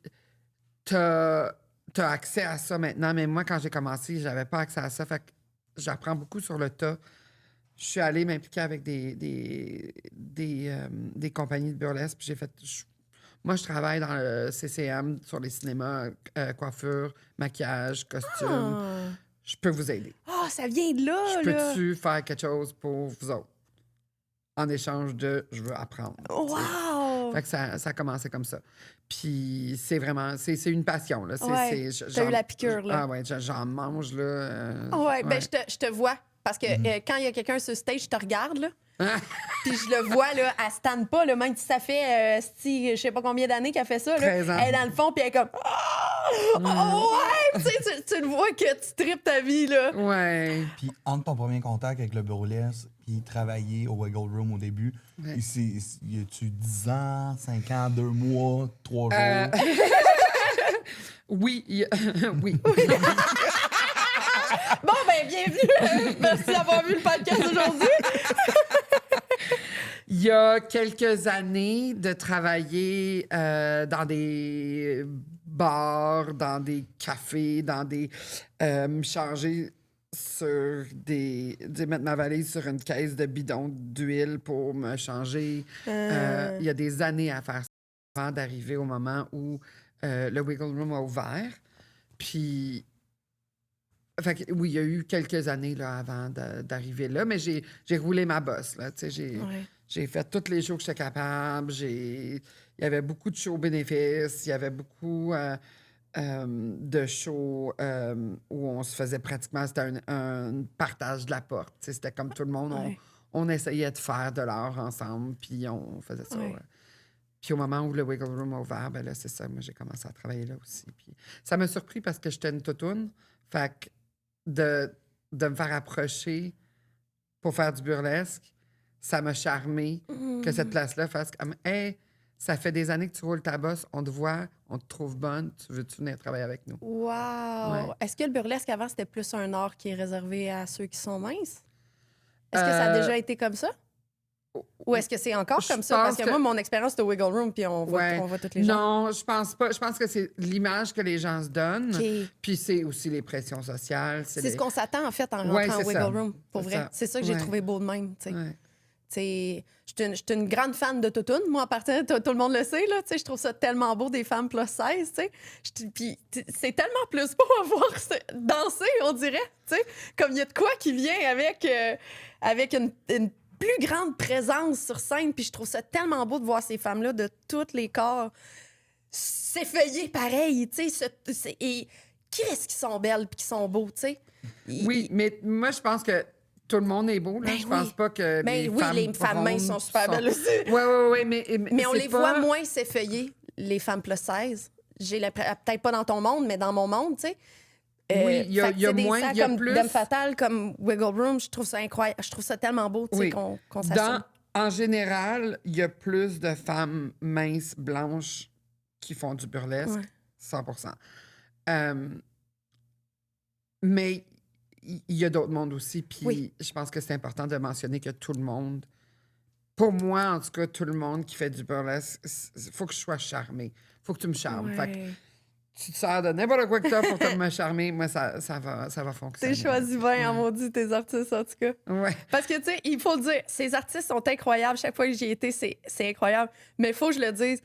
tu as accès à ça maintenant. Mais moi, quand j'ai commencé, j'avais pas accès à ça. Fait que j'apprends beaucoup sur le tas. Je suis allée m'impliquer avec des compagnies de burlesque. Puis j'ai fait... Moi, je travaille dans le CCM, sur les cinémas, coiffure, maquillage, costume. Je peux vous aider. Ah, ça vient de là, Je peux-tu faire quelque chose pour vous autres? En échange de « je veux apprendre ». Wow! Fait que ça a commencé comme ça. Puis c'est vraiment... C'est une passion, là. T'as eu la piqûre, là. Ah ouais, j'en mange, là. Ben je te vois. Parce que quand il y a quelqu'un sur stage, je te regarde, là. Puis je le vois, là, elle stanne pas, là, même si ça fait, je sais pas combien d'années qu'elle fait ça, là. 13 ans. Elle est dans le fond, puis elle est comme... Oh, ouais! Tu le vois que tu tripes ta vie, là. Ouais. Puis, entre ton premier contact avec le burlesque, puis travailler au Wiggle Room au début, y a-tu 10 ans, 5 ans, 2 mois, 3 jours? Oui. Oui. Bon, ben, bienvenue. Merci d'avoir vu le podcast aujourd'hui. Il y a quelques années de travailler dans des bars, dans des cafés, dans des... me changer sur mettre ma valise sur une caisse de bidon d'huile pour me changer. Il y a des années à faire ça avant d'arriver au moment où le Wiggle Room a ouvert. Puis... Fait que, oui, il y a eu quelques années là, avant d'arriver là, mais j'ai roulé ma bosse. Là, j'ai fait tous les shows que j'étais capable. Il y avait beaucoup de shows bénéfices. Il y avait beaucoup de shows où on se faisait pratiquement... C'était un partage de la porte. C'était comme tout le monde. On essayait de faire de l'art ensemble, puis on faisait ça. Puis au moment où le Wiggle Room a ouvert, ben là, c'est ça. Moi, j'ai commencé à travailler là aussi. Puis ça m'a surpris parce que j'étais une toutoune. Fait que de me faire approcher pour faire du burlesque, ça m'a charmé que cette place-là fasse comme « Hey, ça fait des années que tu roules ta bosse, on te voit, on te trouve bonne, veux-tu venir travailler avec nous? » Wow! Ouais. Est-ce que le burlesque, avant, c'était plus un art qui est réservé à ceux qui sont minces? Est-ce que ça a déjà été comme ça? Ou est-ce que c'est encore comme ça? Parce que moi, mon expérience, c'est au Wiggle Room, puis on voit toutes les gens. Non, je pense pas. Je pense que c'est l'image que les gens se donnent. Okay. Puis c'est aussi les pressions sociales. C'est ce qu'on s'attend, en fait, en rentrant au Wiggle Room, pour vrai. C'est ça que j'ai trouvé beau de même, tu sais. Je suis une grande fan de toutoune. Moi, en partant, tout le monde le sait, là. Je trouve ça tellement beau, des femmes plus 16, tu sais. Puis c'est tellement plus beau à voir danser, on dirait, tu sais. Comme il y a de quoi qui vient avec une plus grande présence sur scène, puis je trouve ça tellement beau de voir ces femmes-là de tous les corps s'effeuiller pareil, tu sais, et qui est-ce qui sont belles puis qui sont beaux, tu sais? Oui, mais moi, je pense que tout le monde est beau, là. Je pense pas que les femmes minces sont super belles aussi. Oui, mais on les voit moins s'effeuiller, les femmes plus 16. Peut-être pas dans ton monde, mais dans mon monde, tu sais. Oui, il y a moins, il y a comme plus... Dame Fatale, comme Wiggle Room, je trouve ça incroyable. Je trouve ça tellement beau, tu sais, qu'on s'assume. En général, il y a plus de femmes minces, blanches, qui font du burlesque, 100%. Mais il y a d'autres mondes aussi, puis je pense que c'est important de mentionner que tout le monde Pour moi, en tout cas, tout le monde qui fait du burlesque, il faut que je sois charmée. Il faut que tu me charmes. Ouais. Fait que tu te sers de n'importe quoi que t'as pour te me charmer. Moi, ça va fonctionner. T'es choisi bien, en maudit, tes artistes, en tout cas. Ouais. Parce que, tu sais, il faut le dire, ces artistes sont incroyables. Chaque fois que j'y ai été, c'est incroyable. Mais il faut que je le dise,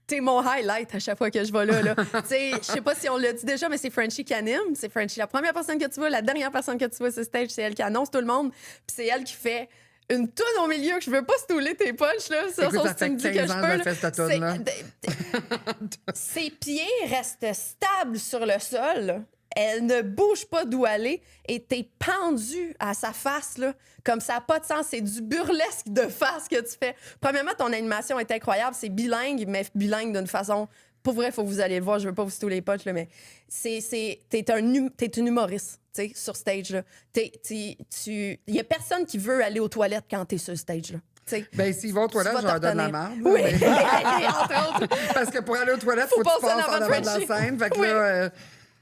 t'es mon highlight à chaque fois que je vais là. Tu sais, je sais pas si on l'a dit déjà, mais c'est Frenchie qui anime. C'est Frenchie, la première personne que tu vois, la dernière personne que tu vois sur stage, c'est elle qui annonce tout le monde. Puis c'est elle qui fait une toune au milieu que je veux pas stouler tes punches, là. Sur Écoute, son ça fait me dit que 15 je ans peux. que je là. fais cette toune-là. Ses pieds restent stables sur le sol. Elle ne bouge pas d'où elle est et t'es pendu à sa face, là. Comme ça n'a pas de sens. C'est du burlesque de face que tu fais. Premièrement, ton animation est incroyable. C'est bilingue, mais bilingue d'une façon... Pour vrai, il faut que vous allez le voir. Je veux pas vous stouler les punches, là, mais t'es une humoriste, tu sais, sur stage, là. Il y a personne qui veut aller aux toilettes quand t'es sur stage, là. T'sais, ben, s'ils vont aux toilettes, je leur donne la merde. Oui, Mais- entre autres. Parce que pour aller aux toilettes, Faut faut que tu passer passes en en avant avant de Frenchie. la scène. Fait que Oui. là,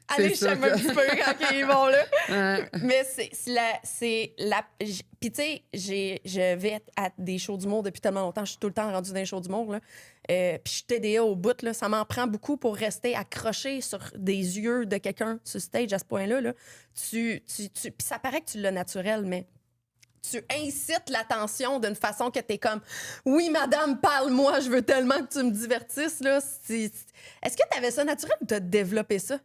Allez, c'est sûr j'aime un que- petit peu quand ils vont là. Mais puis tu sais, je vais à des shows d'humour depuis tellement longtemps. Je suis tout le temps rendue dans les shows d'humour, là. Puis je suis TDA au bout, là. Ça m'en prend beaucoup pour rester accroché sur des yeux de quelqu'un sur stage à ce point-là, là. Puis ça paraît que tu l'as naturel, mais tu incites l'attention d'une façon que t'es comme « Oui, madame, parle-moi, je veux tellement que tu me divertisses. » là. Est-ce que t'avais ça naturel ou t'as développé ça?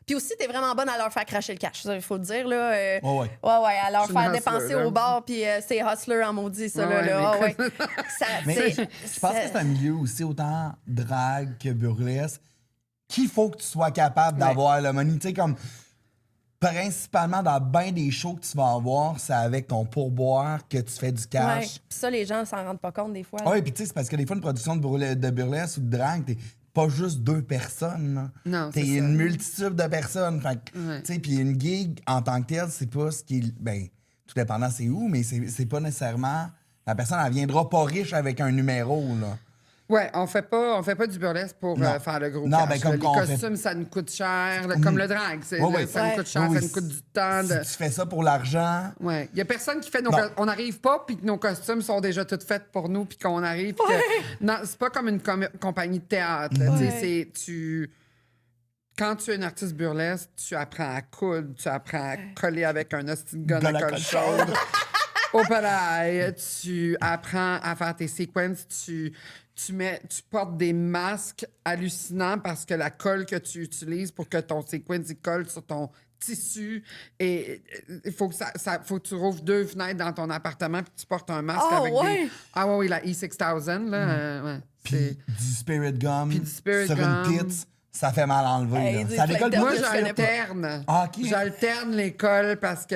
Puis aussi, t'es vraiment bonne à leur faire cracher le cash, ça, il faut le dire, là. Ouais. Ouais, à leur Je suis une faire hustler, dépenser là. au bar, puis c'est hustler en maudit, ça, Ouais, là. mais Ah, ouais. Ça, Mais c'est- je pense que c'est un milieu aussi autant drague que burlesque qu'il faut que tu sois capable d'avoir le money. Tu sais, comme principalement dans bien des shows que tu vas avoir, c'est avec ton pourboire que tu fais du Ouais. cash. Puis ça, les gens s'en rendent pas compte des fois. là. Oui, puis tu sais, c'est parce que des fois, une production de burlesque ou de drague, t'es pas juste 2 personnes. Là. Non, T'es c'est ça. une multitude de personnes. Fait que, Ouais. tu sais, puis une gig, en tant que telle, c'est pas ce qui est... Ben, tout dépendant c'est où, mais c'est pas nécessairement... La personne, elle viendra pas riche avec un numéro, là. Ouais, on fait pas du burlesque pour Non. faire le gros Non, cash. ben, comme Les qu'on fait- costumes, ça nous coûte cher. Comme le drag, Ouais, ouais. ça nous coûte cher, Oui, ça oui. nous coûte du temps. Si tu fais ça pour l'argent... Ouais. Il y a personne qui fait nos Non. On n'arrive pas, puis que nos costumes sont déjà toutes faites pour nous, puis qu'on arrive. puis que... Non, c'est pas comme une compagnie de théâtre. Là, Ouais. Quand tu es une artiste burlesque, tu apprends à coudre, tu apprends à coller avec un hostie de gun Gun à à colle colle chaude. Au palais, tu apprends à faire tes sequences, tu portes des masques hallucinants parce que la colle que tu utilises pour que ton sequence il colle sur ton tissu et il faut que faut que tu rouvres 2 fenêtres dans ton appartement puis tu portes un masque Oh, avec ouais. des oui, la E6000 là, ouais, c'est Du spirit gum Puis du spirit sur gum. une pizza, ça fait mal à enlever. Hey, là. dis Ça plein décolle de- pas. moi je connais pas. j'alterne. Ah, ok. J'alterne l'école parce que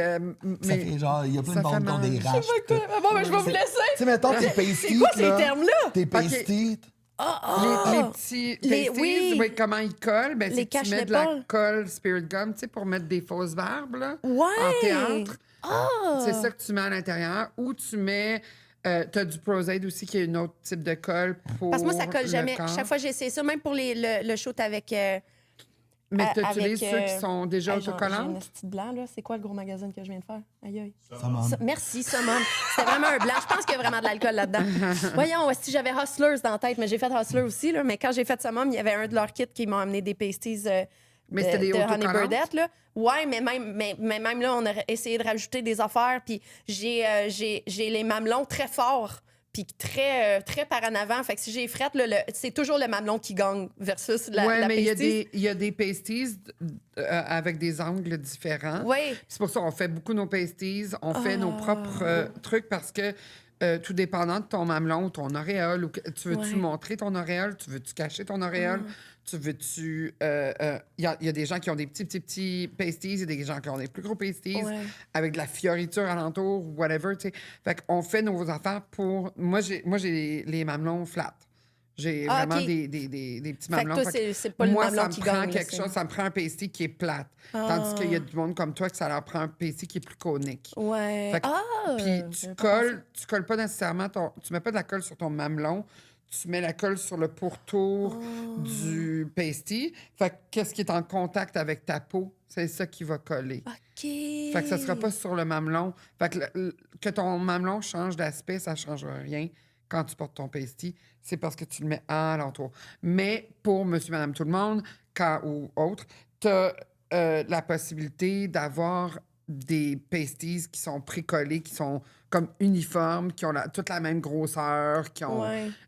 Ça fait genre, il y a plein de ça fait bandes qui ont mal. des Je raches. Bon, ben, je vais vous laisser. Tu sais, mettons, tes pasties. C'est quoi ces là, termes-là? Tes pasties. Les petits Les- pasties, oui. oui, comment ils collent, ben, Les c'est que tu caches mets de la d'épaule. colle Spirit Gum, tu sais, pour mettre des fausses verbes, là, Ouais. en théâtre. Ah! C'est ça que tu mets à l'intérieur. Ou tu mets... t'as du Prozaid aussi, qui est un autre type de colle pour Parce que moi, ça colle le jamais. corps. Chaque fois, j'ai essayé ça, même pour le shoot avec. Mais tu avec, utilises ceux qui sont déjà hey, j'ai un autocollants? esti de blanc, là. C'est quoi le gros magazine que je viens de faire? Aïe, aïe. Summum. Merci, Summum. C'était vraiment un blanc. Je pense qu'il y a vraiment de l'alcool là-dedans. Voyons, si j'avais Hustlers dans la tête, mais j'ai fait Hustlers aussi, là. Mais quand j'ai fait Summum, il y avait un de leurs kits qui m'a amené des pasties Mais c'était des de Honey autocollantes? Birdette, là. Ouais, mais même là, on a essayé de rajouter des affaires. Puis j'ai les mamelons très forts. Puis très par en avant. Fait que si j'ai frette, là, c'est toujours le mamelon qui gagne versus la mais pasties. il y a des pasties avec des angles différents. Oui. C'est pour ça qu'on fait beaucoup nos pasties, on fait nos propres trucs parce que tout dépendant de ton mamelon ou ton auréole, tu veux-tu Ouais. montrer ton auréole, tu veux-tu cacher ton auréole, tu veux-tu... Il y a des gens qui ont des petits pasties, il y a des gens qui ont des plus gros pasties Ouais. avec de la fioriture alentour ou whatever, tu sais. Fait qu'on fait nos affaires pour... Moi, j'ai les mamelons flat. J'ai Ah, vraiment ok. des petits Fait que mamelons. toi, Fait c'est pas le moi, mamelon ça me qui prend gagne. là, quelque c'est- chose, ça me prend un pasty qui est plate. Tandis qu'il y a du monde comme toi que ça leur prend un pasty qui est plus conique. Ouais. Fait que- Ah! Puis j'avais pas pensé. tu colles pas nécessairement tu mets pas de la colle sur ton mamelon, tu mets la colle sur le pourtour du pasty. Fait que qu'est-ce qui est en contact avec ta peau, c'est ça qui va coller. OK. Fait que ça sera pas sur le mamelon. Fait que que ton mamelon change d'aspect, ça changera rien quand tu portes ton pasty, c'est parce que tu le mets à l'entour. Mais pour monsieur, madame, tout le monde, ou autre, tu as la possibilité d'avoir des pasties qui sont précollés, qui sont comme uniformes, qui ont toute la même grosseur, qui ont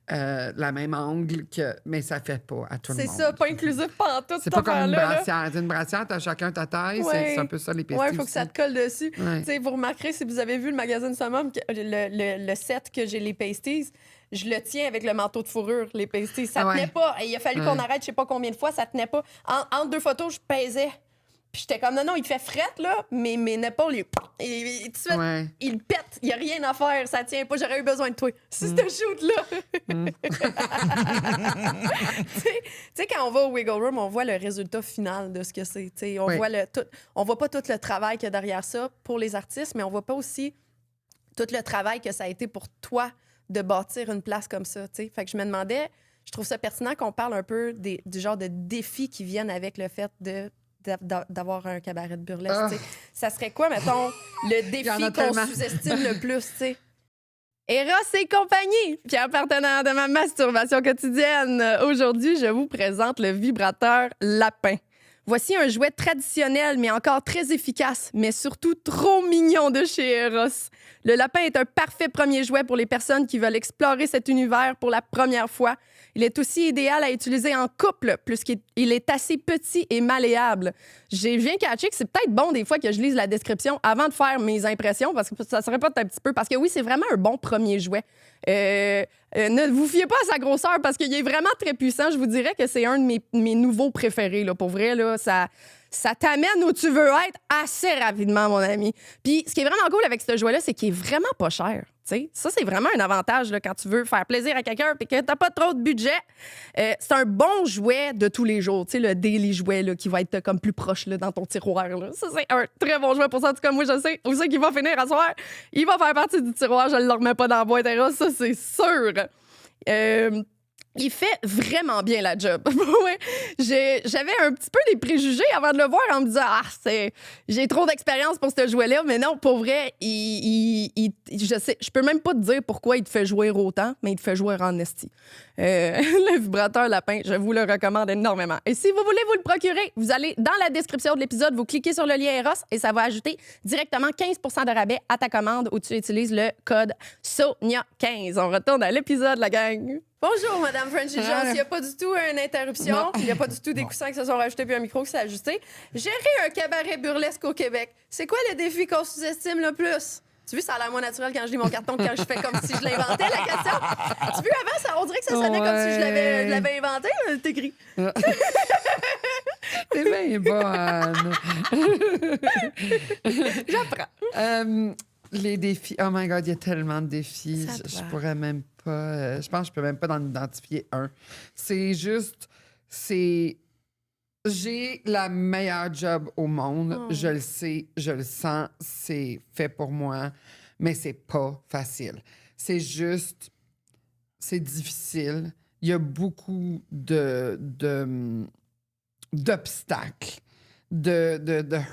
la même angle, mais ça fait pas à tout le monde. C'est ça, pas inclusif pantoute. C'est pas comme une brassière. Une brassière, t'as chacun ta taille, c'est un peu ça les pasties. Oui, il faut que ça te colle dessus. Ouais. Vous remarquerez, si vous avez vu le magazine Summum, le set que j'ai les pasties, je le tiens avec le manteau de fourrure, les pasties. Ça tenait pas. Il a fallu qu'on arrête je sais pas combien de fois, ça tenait pas. Entre deux photos, je pesais. Puis j'étais comme, non, il fait frette, là, mais mes épaules, il pète. Il n'y a rien à faire. Ça tient pas. J'aurais eu besoin de toi. Si c'était shoot-là. Tu sais, quand on va au Wiggle Room, on voit le résultat final de ce que c'est. On voit pas tout le travail qu'il y a derrière ça pour les artistes, mais on voit pas aussi tout le travail que ça a été pour toi de bâtir une place comme ça. T'sais. Fait que je me demandais, je trouve ça pertinent qu'on parle un peu du genre de défis qui viennent avec le fait d'avoir un cabaret de burlesque. Ça serait quoi, mettons, le défi qu'on sous-estime le plus, tu sais? Eros et compagnie, fier partenaire de ma masturbation quotidienne. Aujourd'hui, je vous présente le vibrateur Lapin. Voici un jouet traditionnel, mais encore très efficace, mais surtout trop mignon de chez Eros. Le lapin est un parfait premier jouet pour les personnes qui veulent explorer cet univers pour la première fois. Il est aussi idéal à utiliser en couple, puisqu'il est assez petit et malléable. J'ai bien catché que c'est peut-être bon des fois que je lise la description avant de faire mes impressions, parce que ça serait pas un petit peu. Parce que oui, c'est vraiment un bon premier jouet. Ne vous fiez pas à sa grosseur parce qu'il est vraiment très puissant. Je vous dirais que c'est un de mes nouveaux préférés. Là. Pour vrai, là, ça t'amène où tu veux être assez rapidement, mon ami. Puis, ce qui est vraiment cool avec ce jouet-là, c'est qu'il est vraiment pas cher. T'sais. Ça, c'est vraiment un avantage là, quand tu veux faire plaisir à quelqu'un et que t'as pas trop de budget. C'est un bon jouet de tous les jours. Le daily jouet là, qui va être comme plus proche là, dans ton tiroir. Là. Ça, c'est un très bon jouet pour ça. En tout cas, moi, je sais où c'est qu'il va finir à soir. Il va faire partie du tiroir. Je ne le remets pas dans la boîte. Ça, c'est sûr. Il fait vraiment bien la job. J'avais un petit peu des préjugés avant de le voir en me disant j'ai trop d'expérience pour ce jouet-là, mais non, pour vrai, je peux même pas te dire pourquoi il te fait jouer autant, mais il te fait jouer en esti. Le vibrateur Lapin, je vous le recommande énormément. Et si vous voulez vous le procurer, vous allez dans la description de l'épisode, vous cliquez sur le lien Eros et ça va ajouter directement 15 % de rabais à ta commande où tu utilises le code SONIA15. On retourne à l'épisode, la gang. Bonjour, Madame Frenchy Jones. Il n'y a pas du tout une interruption. Il n'y a pas du tout des coussins qui se sont rajoutés puis un micro qui s'est ajusté. Gérer un cabaret burlesque au Québec, c'est quoi le défi qu'on sous-estime le plus? Tu vois, ça a l'air moins naturel quand je lis mon carton que quand je fais comme si je l'inventais, la question. Tu vois, avant, on dirait que ça sonnait comme si je l'avais inventé. T'écris. T'es bien bonne. J'apprends. Les défis. Oh my God, il y a tellement de défis. Je pourrais même pas. Je pense que je peux même pas en identifier un. C'est juste. J'ai la meilleure job au monde. Oh. Je le sais, je le sens. C'est fait pour moi. Mais c'est pas facile. C'est juste. C'est difficile. Il y a beaucoup d'obstacles. De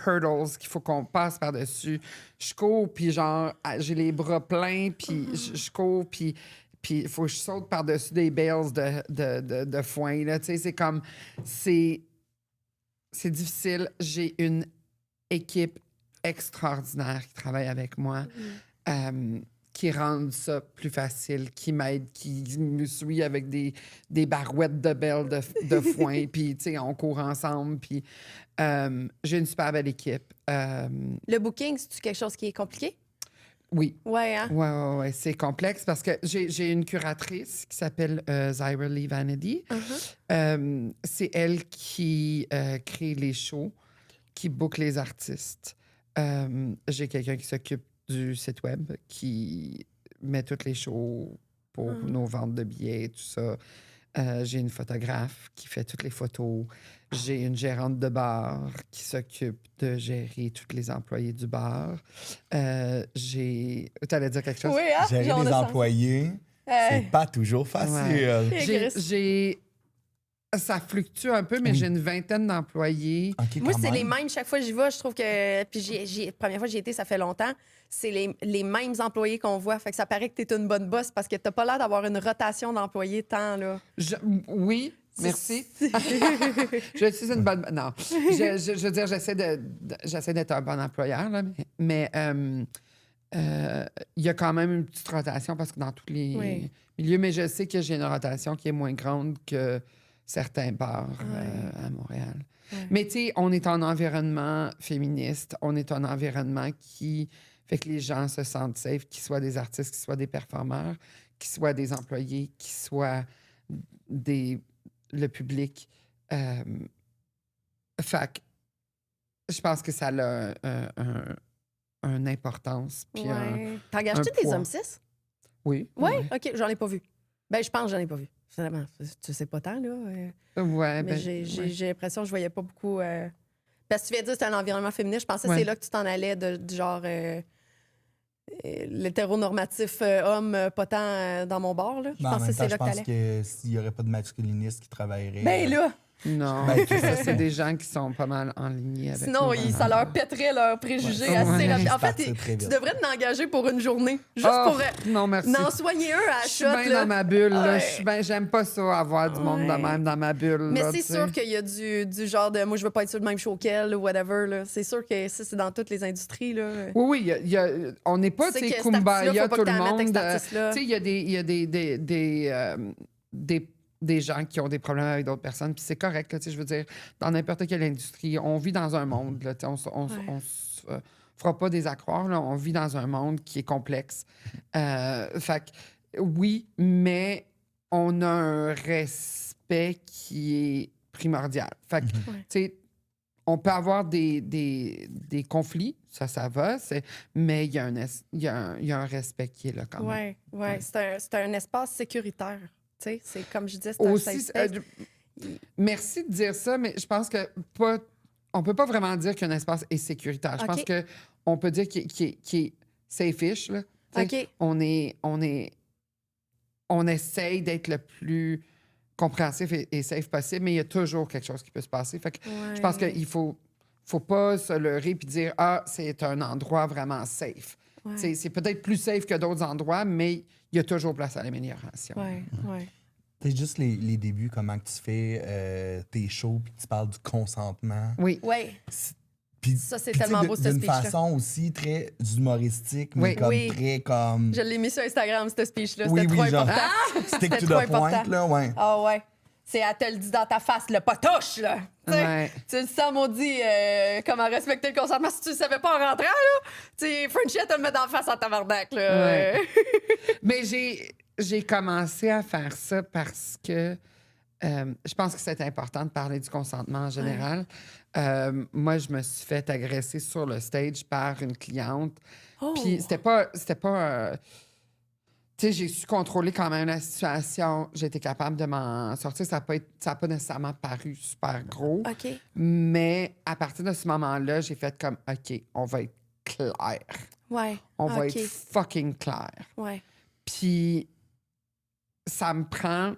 hurdles qu'il faut qu'on passe par-dessus. Je cours, puis genre, j'ai les bras pleins, puis je cours, puis il faut que je saute par-dessus des bales de foin. Là. Tu sais, c'est comme... C'est difficile. J'ai une équipe extraordinaire qui travaille avec moi, qui rend ça plus facile, qui m'aide, qui me suit avec des barouettes de belles de foin, puis, tu sais, on court ensemble, puis j'ai une super belle équipe. Le booking, c'est-tu quelque chose qui est compliqué? Oui. Ouais, hein? Ouais. C'est complexe parce que j'ai une curatrice qui s'appelle Zyra Lee Vanity. C'est elle qui crée les shows, qui book les artistes. J'ai quelqu'un qui s'occupe du site web, qui met toutes les shows pour nos ventes de billets, tout ça. J'ai une photographe qui fait toutes les photos. J'ai une gérante de bar qui s'occupe de gérer tous les employés du bar. T'allais dire quelque chose? Oui, hein? Gérer les employés, c'est pas toujours facile. Ouais. J'ai Ça fluctue un peu, mais j'ai une vingtaine d'employés. OK, Moi, quand c'est même. les mêmes. Chaque fois que j'y vais, je trouve que. Puis, la première fois que j'y étais, ça fait longtemps. C'est les mêmes employés qu'on voit. Fait que ça paraît que tu es une bonne boss parce que tu pas l'air d'avoir une rotation d'employés tant, là. Oui, merci. Je suis une bonne. Non. Je veux dire, j'essaie d'être un bon employeur, là, mais il y a quand même une petite rotation parce que dans tous les milieux, mais je sais que j'ai une rotation qui est moins grande que certains bars à Montréal. Ouais. Mais tu sais, on est en environnement féministe, on est un environnement qui fait que les gens se sentent safe, qu'ils soient des artistes, qu'ils soient des performeurs, qu'ils soient des employés, qu'ils soient le public. Fait que je pense que ça a une importance. Puis T'engages-tu un des poids. hommes cis? Oui. Oui? OK, j'en ai pas vu. Ben, je pense que j'en ai pas vu. Finalement, tu sais pas tant, là. Ouais, Mais ben, j'ai l'impression que je voyais pas beaucoup. Parce que tu viens de dire que c'était un environnement féminin. Je pensais que c'est là que tu t'en allais, du genre l'hétéronormatif homme, pas tant dans mon bord. Là. Je Ben, en pensais même que c'est temps, là je que pense t'allais. que s'il n'y aurait pas de masculinistes qui travailleraient... Ben là! non. Ben, Ça, c'est des gens qui sont pas mal en ligne avec Sinon, nous, ça vraiment. leur pèterait leurs préjugés Ouais. assez Ouais. rapidement. En fait, Partir très tu vite. devrais t'engager pour une journée. Juste Oh, pour non, merci. en soigner un à Je suis shot. bien là. dans ma bulle. Là. Ouais. Je suis bien- J'aime pas ça, avoir du monde de Ouais. même dans ma bulle. Mais là, c'est tu sais. sûr qu'il y a du genre de moi, je veux pas être sur le même show qu'elle ou whatever. Là. C'est sûr que ça, c'est dans toutes les industries. Là. Oui, on n'est pas, Tu sais tu sais, que cet artiste-là, kumbaya, faut pas tout que le t'en mettes avec monde. cet artiste-là. Tu sais, il y a des gens qui ont des problèmes avec d'autres personnes, puis c'est correct, là, tu sais, je veux dire, dans n'importe quelle industrie, on vit dans un monde, là, tu sais, on se fera pas des accroires, là, on vit dans un monde qui est complexe. Fait que, oui, mais on a un respect qui est primordial. Fait que, tu sais, on peut avoir des conflits, ça va, mais il y a un respect qui est là quand même. Oui. C'est un espace sécuritaire. Tu sais, c'est comme je disais, c'est un safe Aussi, space. merci de dire ça, mais je pense que on peut pas vraiment dire qu'un espace est sécuritaire. Je pense OK. que on peut dire qu'il est safe-ish, là. Tu sais, OK. on essaye d'être le plus compréhensif et safe possible, mais il y a toujours quelque chose qui peut se passer. Fait que je pense qu'il faut pas se leurrer puis dire c'est un endroit vraiment safe. Ouais. Tu sais, c'est peut-être plus safe que d'autres endroits, mais il y a toujours place à l'amélioration. Oui. C'est juste les débuts, comment que tu fais tes shows, puis tu parles du consentement. Oui. Oui. Puis, Ça, c'est puis tu sais, tellement beau, ce d'une speech-là. façon aussi très humoristique, mais Oui. comme Oui. très comme... Je l'ai mis sur Instagram, ce speech-là. Oui, C'était oui, trop genre- important. Stick C'était to trop the point, important. là, ouais. Ah ouais. C'est elle te le dit dans ta face, le potouche, là. Tu sais, Ouais. tu le sens, maudit, comment respecter le consentement. Si tu le savais pas en rentrant, là, tu sais, Frenchie, elle te le met dans la face en tabarnak, là. Ouais. Mais j'ai commencé à faire ça parce que je pense que c'est important de parler du consentement en général. Moi, je me suis fait agresser sur le stage par une cliente. Oh. Puis c'était pas tu sais, j'ai su contrôler quand même la situation. J'ai été capable de m'en sortir. Ça n'a pas nécessairement paru super gros. OK. Mais à partir de ce moment-là, j'ai fait comme, OK, on va être clair. Ouais. On va OK. être fucking clair. Ouais. Puis ça me prend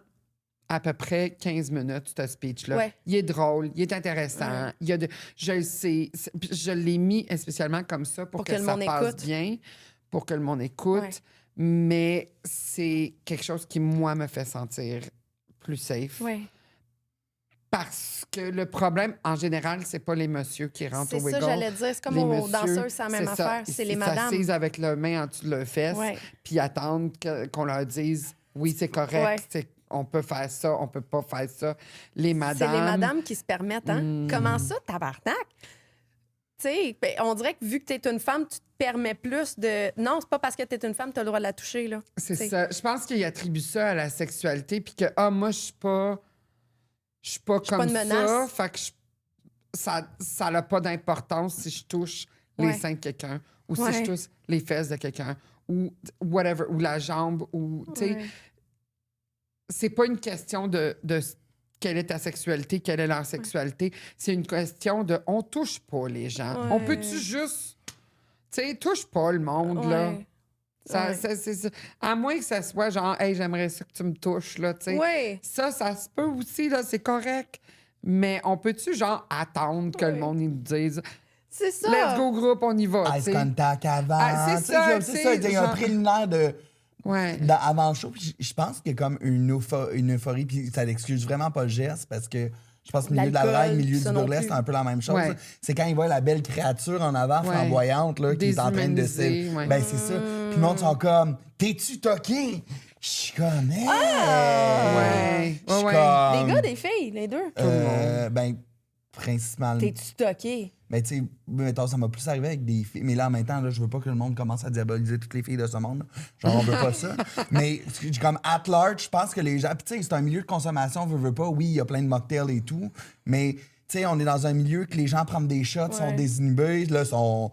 à peu près 15 minutes, ce speech-là. Ouais. Il est drôle, il est intéressant. Ouais. Il y a je le sais. Puis je l'ai mis spécialement comme ça pour Pour que que le ça monde passe écoute. bien, pour que le monde écoute. Ouais. Mais c'est quelque chose qui, moi, me fait sentir plus safe. Ouais. Parce que le problème, en général, c'est pas les messieurs qui rentrent C'est au ça, wiggle. j'allais dire. C'est comme Les aux messieurs, danseurs, c'est la même c'est ça. affaire. C'est les Ils madames. s'assisent avec leur main en dessous de leurs fesses, Ouais. puis attendent qu'on leur dise « Oui, c'est correct, on peut faire ça, on peut pas faire ça. » Les madames... C'est les madames qui se permettent, hein? Comment ça, tabarnak? Tu sais, ben, on dirait que vu que tu es une femme, tu te permets plus de... Non, c'est pas parce que tu es une femme que tu as le droit de la toucher, là. C'est T'sais. ça. Je pense qu'il attribue ça à la sexualité, puis que, moi, je suis pas comme pas une ça, menace. fait que ça n'a pas d'importance si je touche les Ouais. seins de quelqu'un, ou Ouais. si je touche les fesses de quelqu'un, ou whatever, ou la jambe, ou, tu sais, Ouais. c'est pas une question de quelle est ta sexualité, quelle est leur sexualité. C'est une question de on touche pas les gens. Ouais. On peut-tu juste, tu sais, touche pas le monde, là. Ouais. À moins que ça soit genre, hey, j'aimerais ça que tu me touches, là, tu sais. Oui. Ça se peut aussi, là, c'est correct. Mais on peut-tu, genre, attendre que le monde il nous dise, C'est ça. let's go groupe, on y va, tu Ice sais. contact avant. Ah, c'est Tu sais, ça, c'est ça. Il y a un genre- préliminaire de. Ouais. Avant le show, puis je pense qu'il y a comme une euphorie, puis ça n'excuse vraiment pas le geste, parce que je pense que milieu de la L'alcool, drague, milieu ça du non burlesque, plus. c'est un peu la même chose. Ouais. C'est quand il voit la belle créature en avant, Ouais. flamboyante, là, qui est en train de Déshumanisée, ouais. Ben, c'est ça. Puis le monde sont comme, t'es-tu toqué? Je suis comme, hey! Ouais. Je suis Ouais. comme, Des gars, des filles, les deux. Ben, principalement. T'es-tu stocké? Ben, tu sais, mettons, ça m'a plus arrivé avec des filles. Mais là, en même temps, là, je veux pas que le monde commence à diaboliser toutes les filles de ce monde. Là. Genre, on veut pas ça. Mais, comme, at large, je pense que les gens. Puis, tu sais, c'est un milieu de consommation, veut pas. Oui, il y a plein de mocktails et tout. Mais, tu sais, on est dans un milieu que les gens prennent des shots, sont désinhibés, là, sont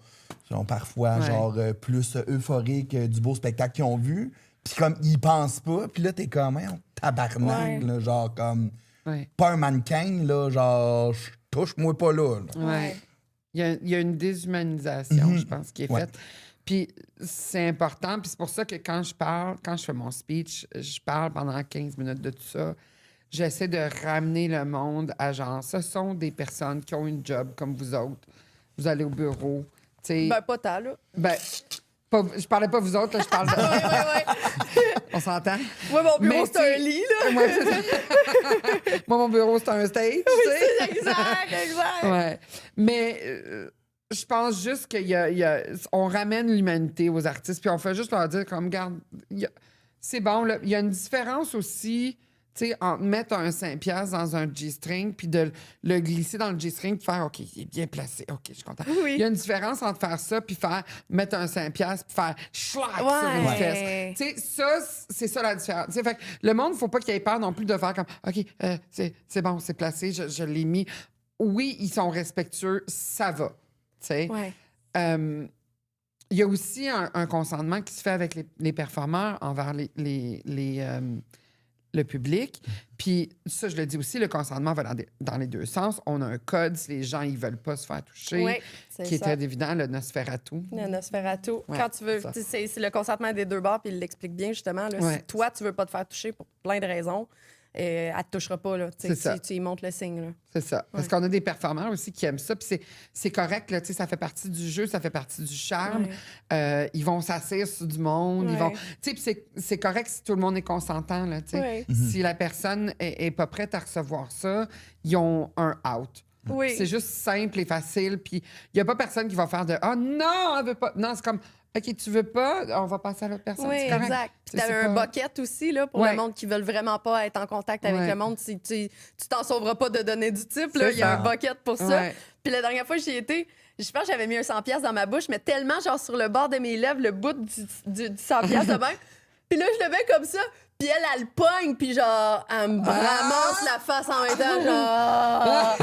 parfois, Ouais. genre, plus euphoriques du beau spectacle qu'ils ont vu. Puis, comme, ils pensent pas. Puis là, t'es comme, hein, tabarnak, Ouais. là, genre, comme, Ouais. pas un mannequin, là, genre, touche-moi pas là. là. Ouais. Il y a une déshumanisation, je pense, qui est Ouais. faite. Puis c'est important. Puis c'est pour ça que quand je fais mon speech, je parle pendant 15 minutes de tout ça. J'essaie de ramener le monde à genre, ce sont des personnes qui ont une job comme vous autres. Vous allez au bureau. Tu sais, Ben, pas tant, là. je parlais pas vous autres, là, je parle de... Ouais. On s'entend? Ouais, mon bureau, Mais c'est un tu sais- lit, là. Ouais, c'est ça. Moi, mon bureau, c'est un stage, tu sais. C'est exact. Ouais. Mais je pense juste on ramène l'humanité aux artistes, puis on fait juste leur dire comme, regarde, c'est bon, là. Il y a une différence aussi, tu sais, entre mettre un 5$ dans un G-string, puis de le glisser dans le G-string, puis faire, OK, il est bien placé, OK, je suis content. Oui. Il y a une différence entre faire ça, puis mettre un 5$, puis faire schlac sur une Ouais. fesse. Tu sais, ça, c'est ça la différence. Tu sais, fait que le monde, faut pas qu'il ait peur non plus de faire comme, OK, c'est bon, c'est placé, je l'ai mis. Oui, ils sont respectueux, ça va. Tu sais. Ouais. Il y a aussi un consentement qui se fait avec les performeurs envers le public. Puis ça, je le dis aussi, le consentement va dans les deux sens. On a un code si les gens ils veulent pas se faire toucher, Oui, qui est très évident, le Nosferatu. Le Nosferatu. Ouais, Quand tu veux, ça. c'est le consentement des deux bords, puis il l'explique bien, justement. Là. Ouais. Si toi, tu veux pas te faire toucher pour plein de raisons, elle te touchera pas. Là. C'est ça. Tu y montres le signe. Là. C'est ça. Parce qu'on a des performeurs aussi qui aiment ça. Puis c'est correct, là, tu sais, ça fait partie du jeu, ça fait partie du charme. Ils vont s'asseoir sur du monde. Ils vont. Ouais. Tu sais, puis c'est correct si tout le monde est consentant, là, tu sais. Ouais. Si la personne est pas prête à recevoir ça, ils ont un out. Oui. C'est juste simple et facile. Puis il n'y a pas personne qui va faire de ah non, elle veut pas. Non, c'est comme OK, tu veux pas, on va passer à l'autre personne. Oui, c'est correct. exact. Puis Tu sais, t'avais c'est un pas- bucket aussi là, pour Ouais. le monde qui veulent vraiment pas être en contact avec Ouais. le monde. Tu t'en sauveras pas de donner du type. Là. C'est Il y a ça. un bucket pour ça. Ouais. Puis la dernière fois que j'y étais, je pense que j'avais mis un 100$ dans ma bouche, mais tellement genre sur le bord de mes lèvres, le bout du 100$ de même. Puis là, je le mets comme ça. Puis elle le pogne, puis genre, elle me ramasse la face en même temps, genre...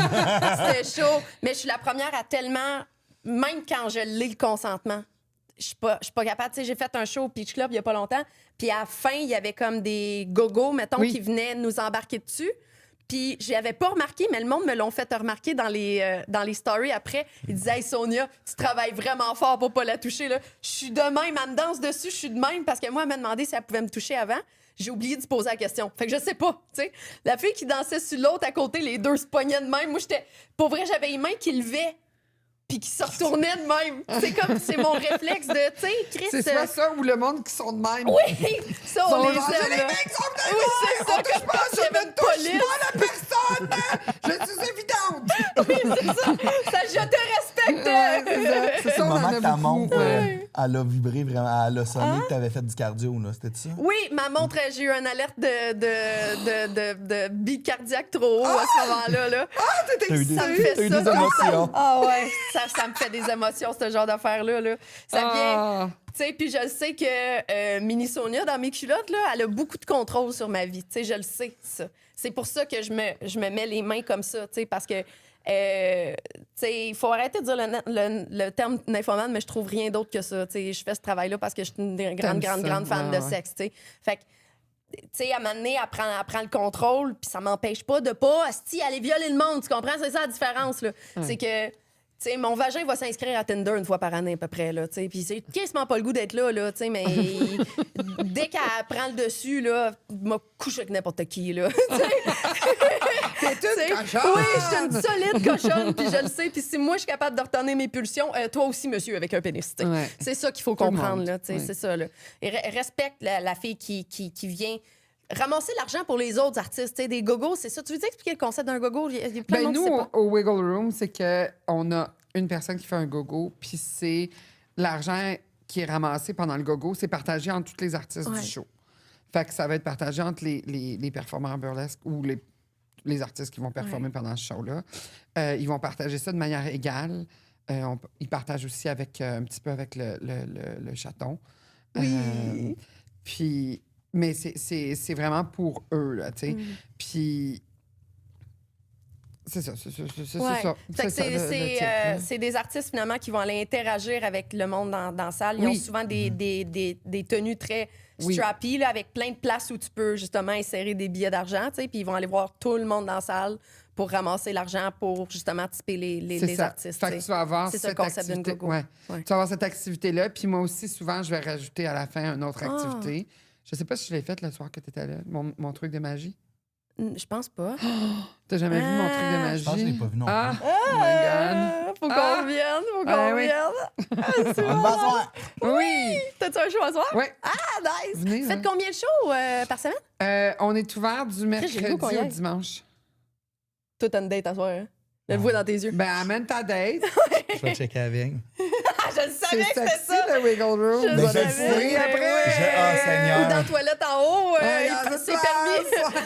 C'était chaud. Mais je suis la première à tellement... Même quand je l'ai, le consentement, je suis pas capable. Tu sais, j'ai fait un show au Peach Club il y a pas longtemps, puis à la fin, il y avait comme des gogos, mettons, Oui. qui venaient nous embarquer dessus. Puis j'avais pas remarqué, mais le monde me l'ont fait remarquer dans les stories après. Ils disaient « Hey Sonia, tu travailles vraiment fort pour pas la toucher. Là. Je suis de même, elle me danse dessus, je suis de même. » Parce que moi, elle m'a demandé si elle pouvait me toucher avant. J'ai oublié de se poser la question. Fait que je sais pas, tu sais. La fille qui dansait sur l'autre à côté, les deux se poignaient de même. Moi, j'étais... Pour vrai, j'avais les mains qui levaient puis qui se retournaient de même. C'est comme... C'est mon réflexe de, tu sais, Chris... C'est soit ça ou le monde qui sont de même. Oui! Ça, on Sont les genre, aime, les là. mecs sont de Oui, c'est ça. on touche pas, Comme s'il y avait une police. la personne! Je suis évidente! Oui, c'est ça. Ça, je te respecte. Ouais, c'est ça. C'est Le ça, on en moment a que ta beaucoup. montre, Ouais. elle a vibré vraiment, elle a sonné, que t'avais fait du cardio, là. C'était ça? Oui, ma montre, j'ai eu une alerte de beat cardiaque trop haut à ce moment-là. Là. T'as eu des, Ça me fait t'as eu ça. des émotions. Ah ouais, ça me fait des émotions, ce genre d'affaires-là. Là. Ça vient... Ah. Tu sais, puis je sais que Mini Sonia, dans mes culottes, là, elle a beaucoup de contrôle sur ma vie. Tu sais, je le sais, ça. C'est pour ça que je me mets les mains comme ça, tu sais, parce que... tu sais, il faut arrêter de dire le terme nymphomane, mais je trouve rien d'autre que ça. Tu sais, je fais ce travail-là parce que je suis une grande fan de sexe, tu sais. Fait que, tu sais, à un moment donné, elle prend le contrôle, puis ça m'empêche pas de pas, asti, aller violer le monde, tu comprends? C'est ça la différence, là. C'est que, tu Tu sais, mon vagin va s'inscrire à Tinder une fois par année à peu près, là, tu sais. Puis c'est quasiment pas le goût d'être là, tu sais, mais dès qu'elle prend le dessus, là, m'a couché avec n'importe qui, là. T'es une cochonne! Oui, je suis une solide cochonne, puis je le sais. Puis si moi, je suis capable de retenir mes pulsions, toi aussi, monsieur, avec un pénis, tu sais. Ouais. C'est ça qu'il faut Tout le comprendre, monde. là, tu sais, Ouais. c'est ça, là. Et respecte la fille qui vient ramasser l'argent pour les autres artistes, tu sais, des gogos, c'est ça. Tu veux expliquer le concept d'un gogo? Il y a plein de monde qui Nous, sait pas. au Wiggle Room, c'est qu'on a une personne qui fait un gogo, puis c'est l'argent qui est ramassé pendant le gogo, c'est partagé entre tous les artistes Ouais. du show. Fait que ça va être partagé entre les performeurs burlesques ou les artistes qui vont performer pendant ce show-là. Ils vont partager ça de manière égale. Ils partagent aussi avec un petit peu avec le chaton. Oui. Puis, mais c'est vraiment pour eux, là, tu sais. Puis, c'est ça. C'est Ouais. ça. Fait que ça, le titre, là. c'est des artistes finalement qui vont aller interagir avec le monde dans la salle. Ils ont Oui. souvent des tenues très Oui. strappy, là, avec plein de places où tu peux justement insérer des billets d'argent, tu sais, puis ils vont aller voir tout le monde dans la salle pour ramasser l'argent pour justement typer C'est les ça. artistes. Fait que tu sais. tu vas avoir C'est ça le cette concept d'une activité. gogo. Ouais. Ouais. Tu vas avoir cette activité-là. Puis moi aussi, souvent, je vais rajouter à la fin une autre Ah. activité. Je sais pas si je l'ai faite le soir que tu étais là, mon truc de magie. Je pense pas. T'as jamais vu mon truc de Ah. magie? Je pense que je l'ai pas vu non plus. Ah! Oh my God! Faut qu'on Ah. revienne, faut qu'on Ah, oui. revienne. C'est On va bon. se voir. Oui! T'as-tu un show à soir? Ouais. Ah, nice! Venez, Faites ouais. combien de shows par semaine? On est ouvert du j'ai le mercredi goût qu'on y au aille. dimanche. Toi, t'as une date à soir, hein? Je le vois dans tes yeux. Ben, amène ta date. Je vais checker avec. Ah, je le savais C'est que c'était sexy, ça! le Wiggle Room. Je Ben, le je savais. le sais. après. Ah, Seigneur. Ou dans la toilette en haut, Ouais, il y a c'est toute permis. place.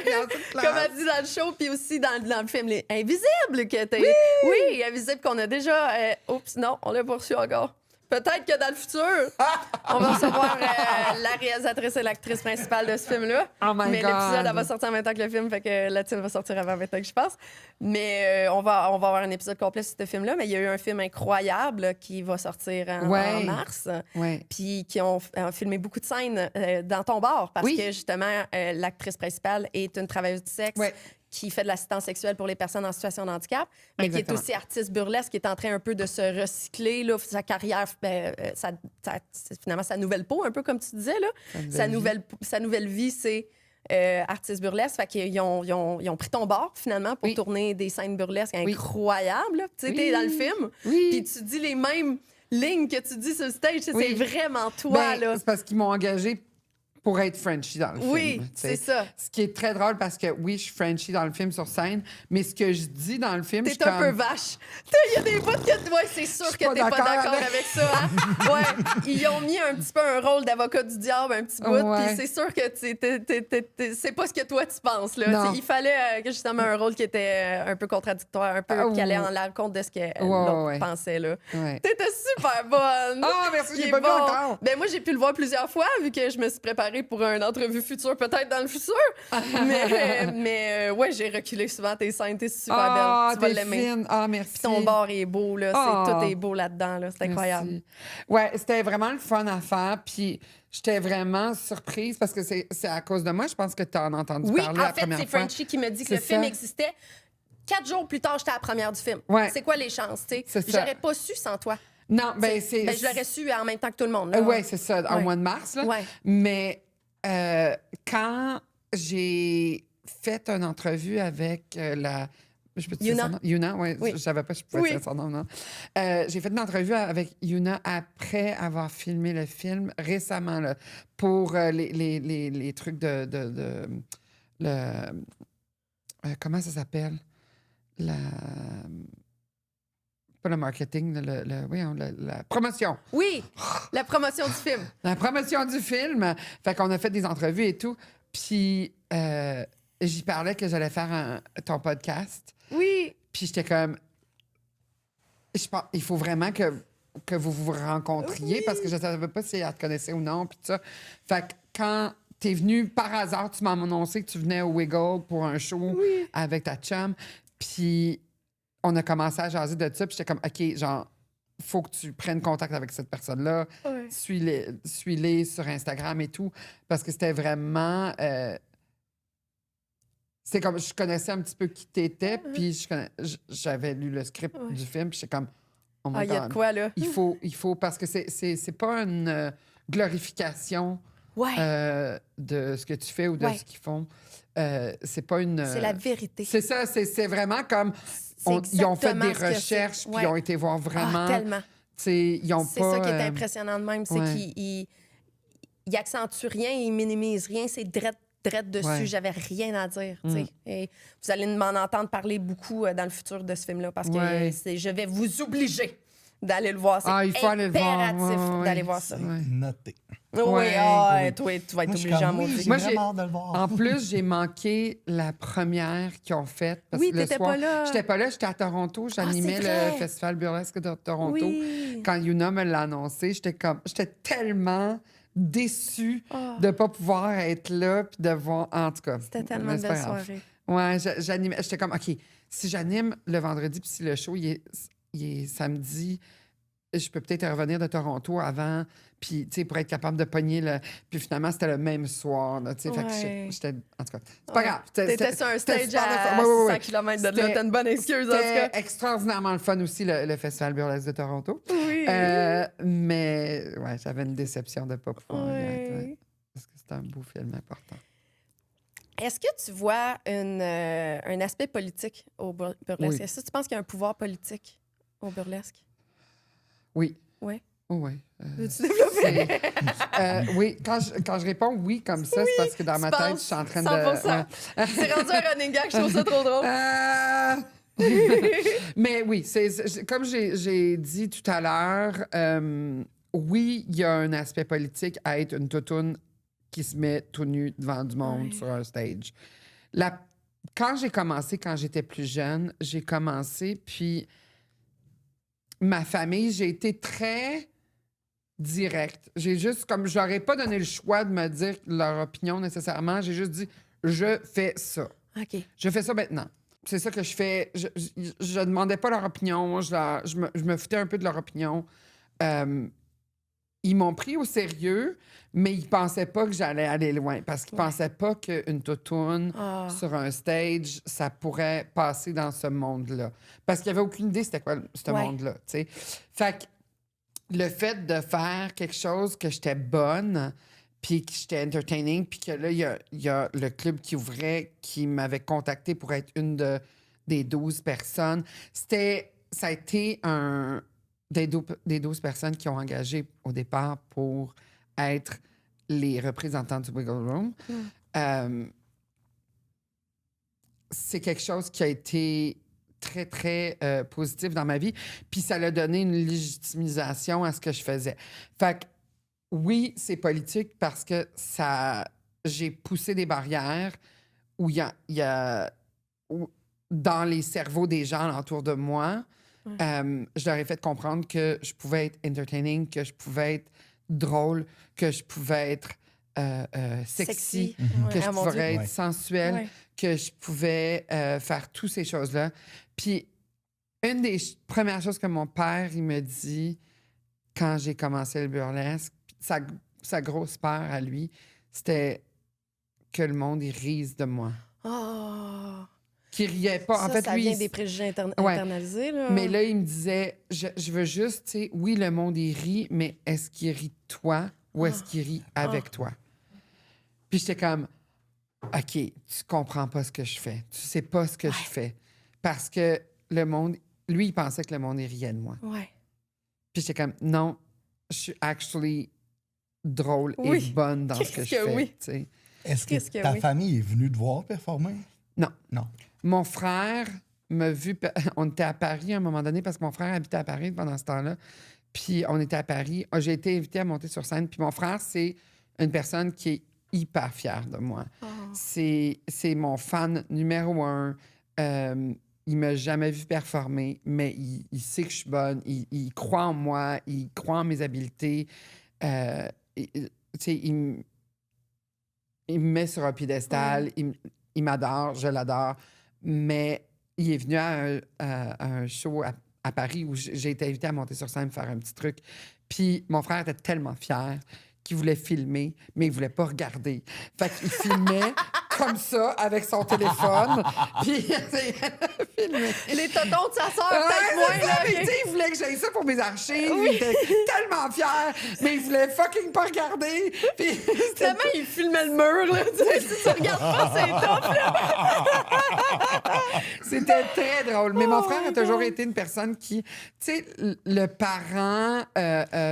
Il y a toute place. Comme elle dit dans le show, puis aussi dans le film Les Invisibles que t'as Oui, Invisible qu'on a déjà. Oups, non, on l'a pas reçu encore. Peut-être que dans le futur, on va recevoir la réalisatrice et l'actrice principale de ce film-là. Oh my Mais God. l'épisode, elle va sortir en même temps que le film, fait que la tienne va sortir avant 20 ans que je pense. Mais on va avoir un épisode complet sur ce film-là. Mais il y a eu un film incroyable là, qui va sortir en mars. Ouais. Puis qui ont filmé beaucoup de scènes dans ton bar parce Oui. que justement, l'actrice principale est une travailleuse du sexe. Ouais. Qui fait de l'assistance sexuelle pour les personnes en situation de handicap, mais Exactement. qui est aussi artiste burlesque, qui est en train un peu de se recycler, là, sa carrière, c'est finalement sa nouvelle peau, un peu comme tu disais. Là. Sa nouvelle vie, c'est artiste burlesque. Fait qu'ils ont pris ton bar, finalement, pour Oui. tourner des scènes burlesques Oui. incroyables. là. Tu sais, t'es Oui. dans le film, Oui. puis tu dis les mêmes lignes que tu dis sur le stage. Oui. C'est vraiment toi, Ben, là. c'est parce qu'ils m'ont engagé pour être Frenchie dans le Oui, film. tu sais. c'est ça. Ce qui est très drôle parce que oui, je suis Frenchie dans le film sur scène, mais ce que je dis dans le film, je suis T'es un peu comme... vache. Il y a des bouts que... Ouais, c'est sûr que pas t'es pas d'accord d'accord avec- avec ça. Hein? Ouais, ils ont mis un petit peu un rôle d'avocat du diable, un petit bout, Ouais. puis c'est sûr que c'est pas ce que toi, tu penses. Là. Non. Il fallait que justement un rôle qui était un peu contradictoire, un peu qui allait en l'encontre de ce que l'autre ouais. pensait. Là. Ouais. T'étais super bonne! Ah, merci, Il j'ai est pas vu bon. encore. Ben moi, j'ai pu le voir plusieurs fois, vu que je me suis préparée pour une entrevue future, peut-être dans le futur. mais ouais, j'ai reculé souvent tes scènes. T'es super Ah, belle. Tu vas t'es l'aimer. fine. Ah, merci. Puis ton bar est beau, là. Ah. Tout est beau là-dedans, là. C'est incroyable. Merci. Ouais, c'était vraiment le fun à faire. Puis j'étais vraiment surprise parce que c'est à cause de moi, je pense que tu en as entendu Oui, parler en la fait, première c'est fois. Frenchie qui me dit que C'est le film ça. existait. 4 jours plus tard, j'étais à la première du film. Ouais. C'est quoi les chances, tu sais? C'est ça. J'aurais pas su sans toi. Non, ben c'est... Ben, je l'aurais su en même temps que tout le monde. Là. Oui, c'est ça, au Ouais. mois de mars. Là. Ouais. Mais quand j'ai fait une entrevue avec la... Je peux te dire Yuna. son nom? Yuna, ouais, Oui. je savais pas si je pouvais Oui. dire son nom, non. J'ai fait une entrevue avec Yuna après avoir filmé le film récemment là, pour les trucs comment ça s'appelle? Pas le marketing, la promotion. Oui, la promotion du film. La promotion du film. Fait qu'on a fait des entrevues et tout. Puis j'y parlais que j'allais faire ton podcast. Oui. Puis j'étais comme... Je pense, il faut vraiment que vous vous rencontriez parce que je savais pas si elle te connaissait ou non. Puis tout ça. Fait que quand t'es venu par hasard, tu m'as annoncé que tu venais au Wiggle pour un show avec ta chum. Puis on a commencé à jaser de ça. Puis j'étais comme, OK, genre, faut que tu prennes contact avec cette personne-là. Ouais. Suis-les sur Instagram et tout. Parce que c'était vraiment... c'est comme, je connaissais un petit peu qui t'étais, puis j'avais lu le script du film, puis j'étais comme, oh my il y a God. de quoi, là? Il faut parce que c'est pas une glorification de ce que tu fais ou de ce qu'ils font. C'est pas une... C'est la vérité. C'est ça, c'est vraiment comme... Ils ont fait des recherches, puis ils ont été voir vraiment... tellement. Ils ont c'est pas, ça qui est impressionnant de même, c'est qu'ils accentuent rien, ils minimisent rien, c'est drette dessus, j'avais rien à dire. Et vous allez m'en entendre parler beaucoup dans le futur de ce film-là, parce que je vais vous obliger d'aller le voir. C'est il faut aller le voir. impératif d'aller voir ça. Noté. Oui, toi, tu vas être obligé à maudire. J'ai vraiment hâte de le voir. En plus, j'ai manqué la première qu'ils ont faite. Parce que le soir, pas là. J'étais pas là, j'étais à Toronto. J'animais le Festival burlesque de Toronto. Oui. Quand Yuna me l'a annoncé, j'étais tellement déçue de pas pouvoir être là puis de voir... En tout cas, c'était tellement une belle soirée. Ouais, j'animais. J'étais comme, OK, si j'anime le vendredi puis si le show il est samedi, je peux peut-être revenir de Toronto avant, puis, tu sais, pour être capable de pogner le... Puis finalement, c'était le même soir, là, tu sais, fait que j'étais... En tout cas, c'est pas grave. T'étais sur un stage à 100 km de là, t'as une bonne excuse, en tout cas. C'était extraordinairement le fun aussi, le Festival burlesque de Toronto. Oui. Mais, ouais, j'avais une déception de ne pas pouvoir y être, parce que c'est un beau film important. Est-ce que tu vois un aspect politique au burlesque? Oui. Est-ce que tu penses qu'il y a un pouvoir politique au burlesque? Oui. Oui. Oui. Veux-tu développer? Oui, quand je réponds oui comme ça, c'est parce que dans ma tête, je suis en train 100%. C'est rendu un running gag, je trouve ça trop drôle. Mais oui, comme j'ai dit tout à l'heure, oui, il y a un aspect politique à être une toutoune qui se met tout nu devant du monde sur un stage. Quand j'ai commencé, quand j'étais plus jeune, puis ma famille, j'ai été très directe. J'ai juste, comme je n'aurais pas donné le choix de me dire leur opinion nécessairement, j'ai juste dit, je fais ça. OK. Je fais ça maintenant. C'est ça que je fais. Je demandais pas leur opinion, je me foutais un peu de leur opinion. Ils m'ont pris au sérieux, mais ils pensaient pas que j'allais aller loin, parce qu'ils pensaient pas qu'une toutoune sur un stage, ça pourrait passer dans ce monde-là. Parce qu'ils avaient aucune idée c'était quoi ce monde-là, tu sais. Fait que le fait de faire quelque chose que j'étais bonne, puis que j'étais entertaining, puis que là, il y a le club qui ouvrait, qui m'avait contacté pour être une des 12 personnes. Ça a été des 12 personnes qui ont engagé au départ pour être les représentants du Wiggle Room. C'est quelque chose qui a été très, très positif dans ma vie. Puis ça a donné une légitimisation à ce que je faisais. Fait que oui, c'est politique parce que j'ai poussé des barrières où il y a dans les cerveaux des gens autour de moi. Je leur ai fait comprendre que je pouvais être entertaining, que je pouvais être drôle, que je pouvais être sexy, que je pouvais être sensuelle, que je pouvais faire toutes ces choses-là. Puis, une des premières choses que mon père, il me dit quand j'ai commencé le burlesque, sa grosse peur à lui, c'était que le monde, il rise de moi. Oh! Qui riait pas. Ça, en fait, ça lui, vient des préjugés internalisés, là. Mais là, il me disait, je veux juste, tu sais, oui, le monde, il rit, mais est-ce qu'il rit de toi ou est-ce qu'il rit avec toi? Puis j'étais comme, OK, tu comprends pas ce que je fais. Tu sais pas ce que je fais. Parce que le monde, lui, il pensait que le monde, il riait de moi. Ouais. Puis j'étais comme, non, je suis actually drôle et bonne dans ce que je fais. Tu sais. Est-ce que ta famille est venue te voir performer? Non. Non. Mon frère m'a vu... On était à Paris à un moment donné parce que mon frère habitait à Paris pendant ce temps-là. Puis on était à Paris. J'ai été invitée à monter sur scène. Puis mon frère, c'est une personne qui est hyper fière de moi. Oh. C'est mon fan numéro 1. Il m'a jamais vu performer, mais il sait que je suis bonne. Il croit en moi. Il croit en mes habiletés. Il me met sur un piédestal. Il m'adore. Je l'adore. Mais il est venu à un show à Paris où j'ai été invitée à monter sur scène faire un petit truc. Puis mon frère était tellement fier qu'il voulait filmer, mais il voulait pas regarder. Fait qu'il filmait comme ça, avec son téléphone. Puis, filmé. Les totons de sa sœur, Ouais, peut-être c'est moins, ça, là. mais tu sais, il voulait que j'aille ça pour mes archives. Il était tellement fier, mais il voulait fucking pas regarder. Puis, c'était Tellement, il filmait le mur, là. Tu sais, si tu regardes pas, c'est top, là. C'était très drôle. Mais mon Oh frère my a toujours God. été une personne qui, tu sais, le parent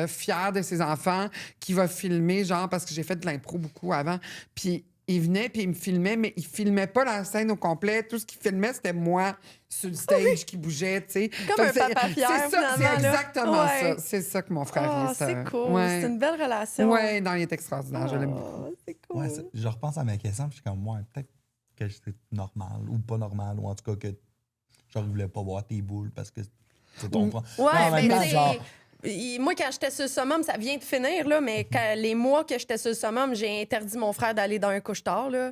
fier de ses enfants qui va filmer, genre, parce que j'ai fait de l'impro beaucoup avant, puis il venait, puis il me filmait, mais il filmait pas la scène au complet. Tout ce qu'il filmait, c'était moi sur le stage qui bougeait, tu sais. Comme Fait un que papa fier, c'est ça, c'est finalement, là. exactement Ouais. ça. C'est ça que mon frère Oh, est. c'est cool. Ouais. C'est une belle relation. Ouais, non, il est extraordinaire. Je l'aime beaucoup. Oh, c'est cool. Ouais, je repense à ma question, puis je suis comme, ouais, peut-être que c'était normal ou pas normal, ou en tout cas que genre, je voulais pas voir tes boules parce que c'est ton frère. Ouais, Mais en même mais temps, tu sais, genre, moi, quand j'étais sur le summum, ça vient de finir, là, mais les mois que j'étais sur le summum, j'ai interdit mon frère d'aller dans un couche-tard, là.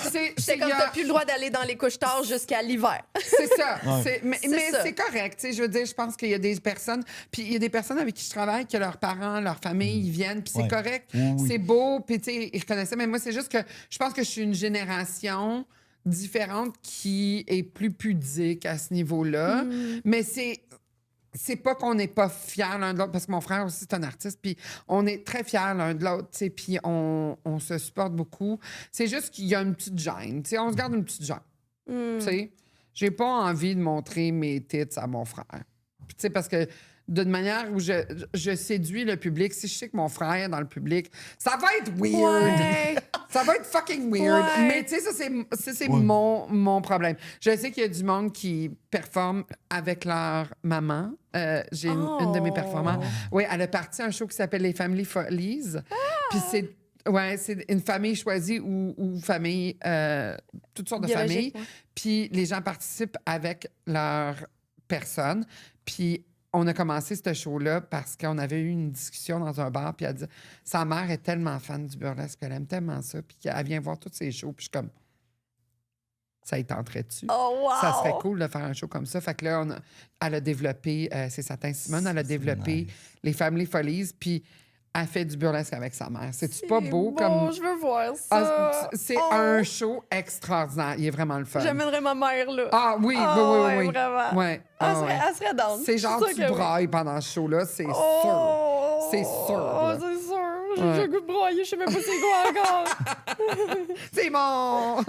J'étais comme, t'as plus le droit d'aller dans les couche-tards jusqu'à l'hiver. C'est ça. Ouais. Mais ça. c'est correct. Tu sais, je veux dire, je pense qu'il y a des personnes. Puis il y a des personnes avec qui je travaille, que leurs parents, leur famille, ils viennent. Puis c'est Ouais. correct. Oui, oui. C'est beau. Puis tu sais, ils reconnaissaient. Mais moi, c'est juste que je pense que je suis une génération différente qui est plus pudique à ce niveau-là. Mais c'est pas qu'on n'est pas fiers l'un de l'autre, parce que mon frère aussi, c'est un artiste, puis on est très fiers l'un de l'autre, tu sais, puis on se supporte beaucoup. C'est juste qu'il y a une petite gêne, tu sais, on se garde une petite gêne, tu sais. J'ai pas envie de montrer mes tits à mon frère. Puis, tu sais, parce que d'une manière où je séduis le public, si je sais que mon frère est dans le public, ça va être weird. Ouais. Ça va être fucking weird. Ouais. Mais tu sais, ça, c'est mon problème. Je sais qu'il y a du monde qui performe avec leur maman. J'ai une de mes performantes. Oui, elle a parti un show qui s'appelle Les Family Follies. Puis c'est une famille choisie ou famille, toutes sortes de Biologique, familles. ouais. Puis les gens participent avec leur personne. Puis on a commencé ce show-là parce qu'on avait eu une discussion dans un bar, puis elle dit sa mère est tellement fan du burlesque, elle aime tellement ça, puis qu'elle vient voir tous ses shows, puis je suis comme ça y tenterait-tu? Oh, wow! Ça serait cool de faire un show comme ça. Fait que là, elle a développé, c'est Satin Simone, elle a développé nice. les Family Follies, puis elle fait du burlesque avec sa mère. C'est-tu pas beau comme. Je veux voir ça. Ah, c'est Oh. un show extraordinaire. Il est vraiment le fun. J'amènerais ma mère, là. Ah oui, Ah, oui, ouais, oui, oui. vraiment. Ouais. Elle serait down. C'est Je suis genre sûre tu que oui. brailles pendant ce show-là, c'est sûr. Oh! C'est sûr, Oh, là. c'est sûr. J'ai Ouais. le goût de broyer, je sais même pas c'est quoi encore. C'est mon...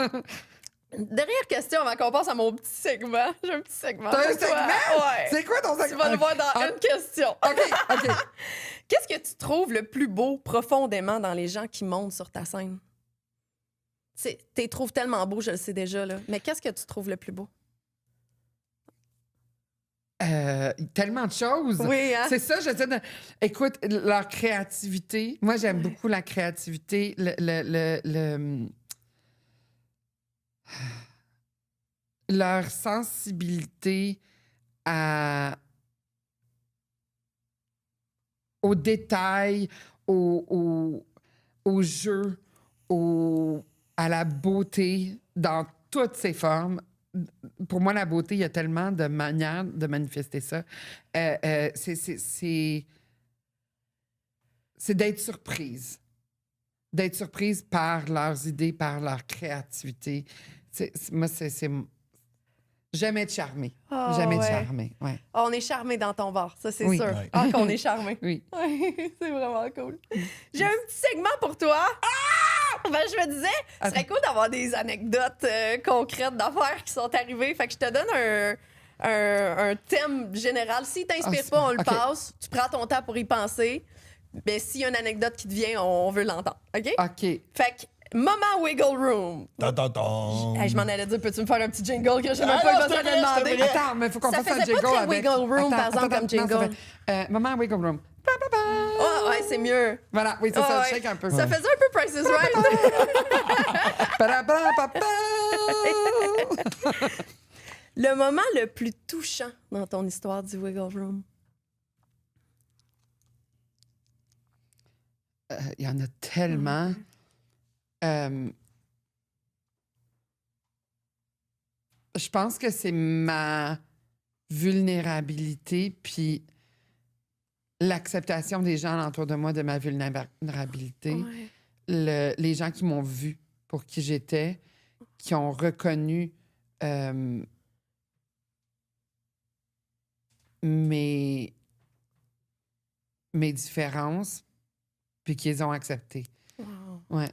Dernière question avant qu'on passe à mon petit segment. J'ai un petit segment. T'as un pour toi. segment? Ouais. C'est quoi ton segment? Tu vas le voir dans Ah, une question. OK. Qu'est-ce que tu trouves le plus beau profondément dans les gens qui montent sur ta scène? Tu les trouves tellement beaux, je le sais déjà, là. Mais qu'est-ce que tu trouves le plus beau? Tellement de choses. Oui, hein? C'est ça, j'essaie de... Écoute, leur créativité. Moi, j'aime beaucoup la créativité. Leur sensibilité aux détails, au jeu, à la beauté dans toutes ses formes. Pour moi, la beauté, il y a tellement de manières de manifester ça. C'est d'être surprise. D'être surprise par leurs idées, par leur créativité. Moi, j'aime être charmée. Ah, J'aime être ouais. charmée, ouais. Oh, on est charmé dans ton bar, ça, c'est Oui. sûr. Ouais. Ah, qu'on est charmé. Oui. C'est vraiment cool. J'ai un petit segment pour toi. Ben, je me disais, ce serait cool d'avoir des anecdotes concrètes d'affaires qui sont arrivées. Fait que je te donne un thème général. Si t'inspire c'est pas, bon. on le OK. passe. Tu prends ton temps pour y penser. Ben, s'il y a une anecdote qui te vient, on veut l'entendre. OK? OK. Fait que, moment Wiggle Room. Hey, je m'en allais dire, peux-tu me faire un petit jingle que j'ai même pas eu besoin de demander? Attends, mais il faut qu'on Ça fasse un faisait pas jingle très avec... Wiggle Room, par exemple, comme non, jingle. ça fait, Maman Wiggle Room. Pa, pa, pa. Oh, ouais, c'est mieux. Voilà, oui, c'est Ah, ça, ouais. je shake un peu. Ça faisait un peu Price is Right. Pa, pa, pa, pa. Le moment le plus touchant dans ton histoire du Wiggle Room. Il y en a tellement. Je pense que c'est ma vulnérabilité puis l'acceptation des gens autour de moi de ma vulnérabilité. Ouais. Les gens qui m'ont vu pour qui j'étais, qui ont reconnu mes différences, puis qui les ont acceptées. Wow. Ouais.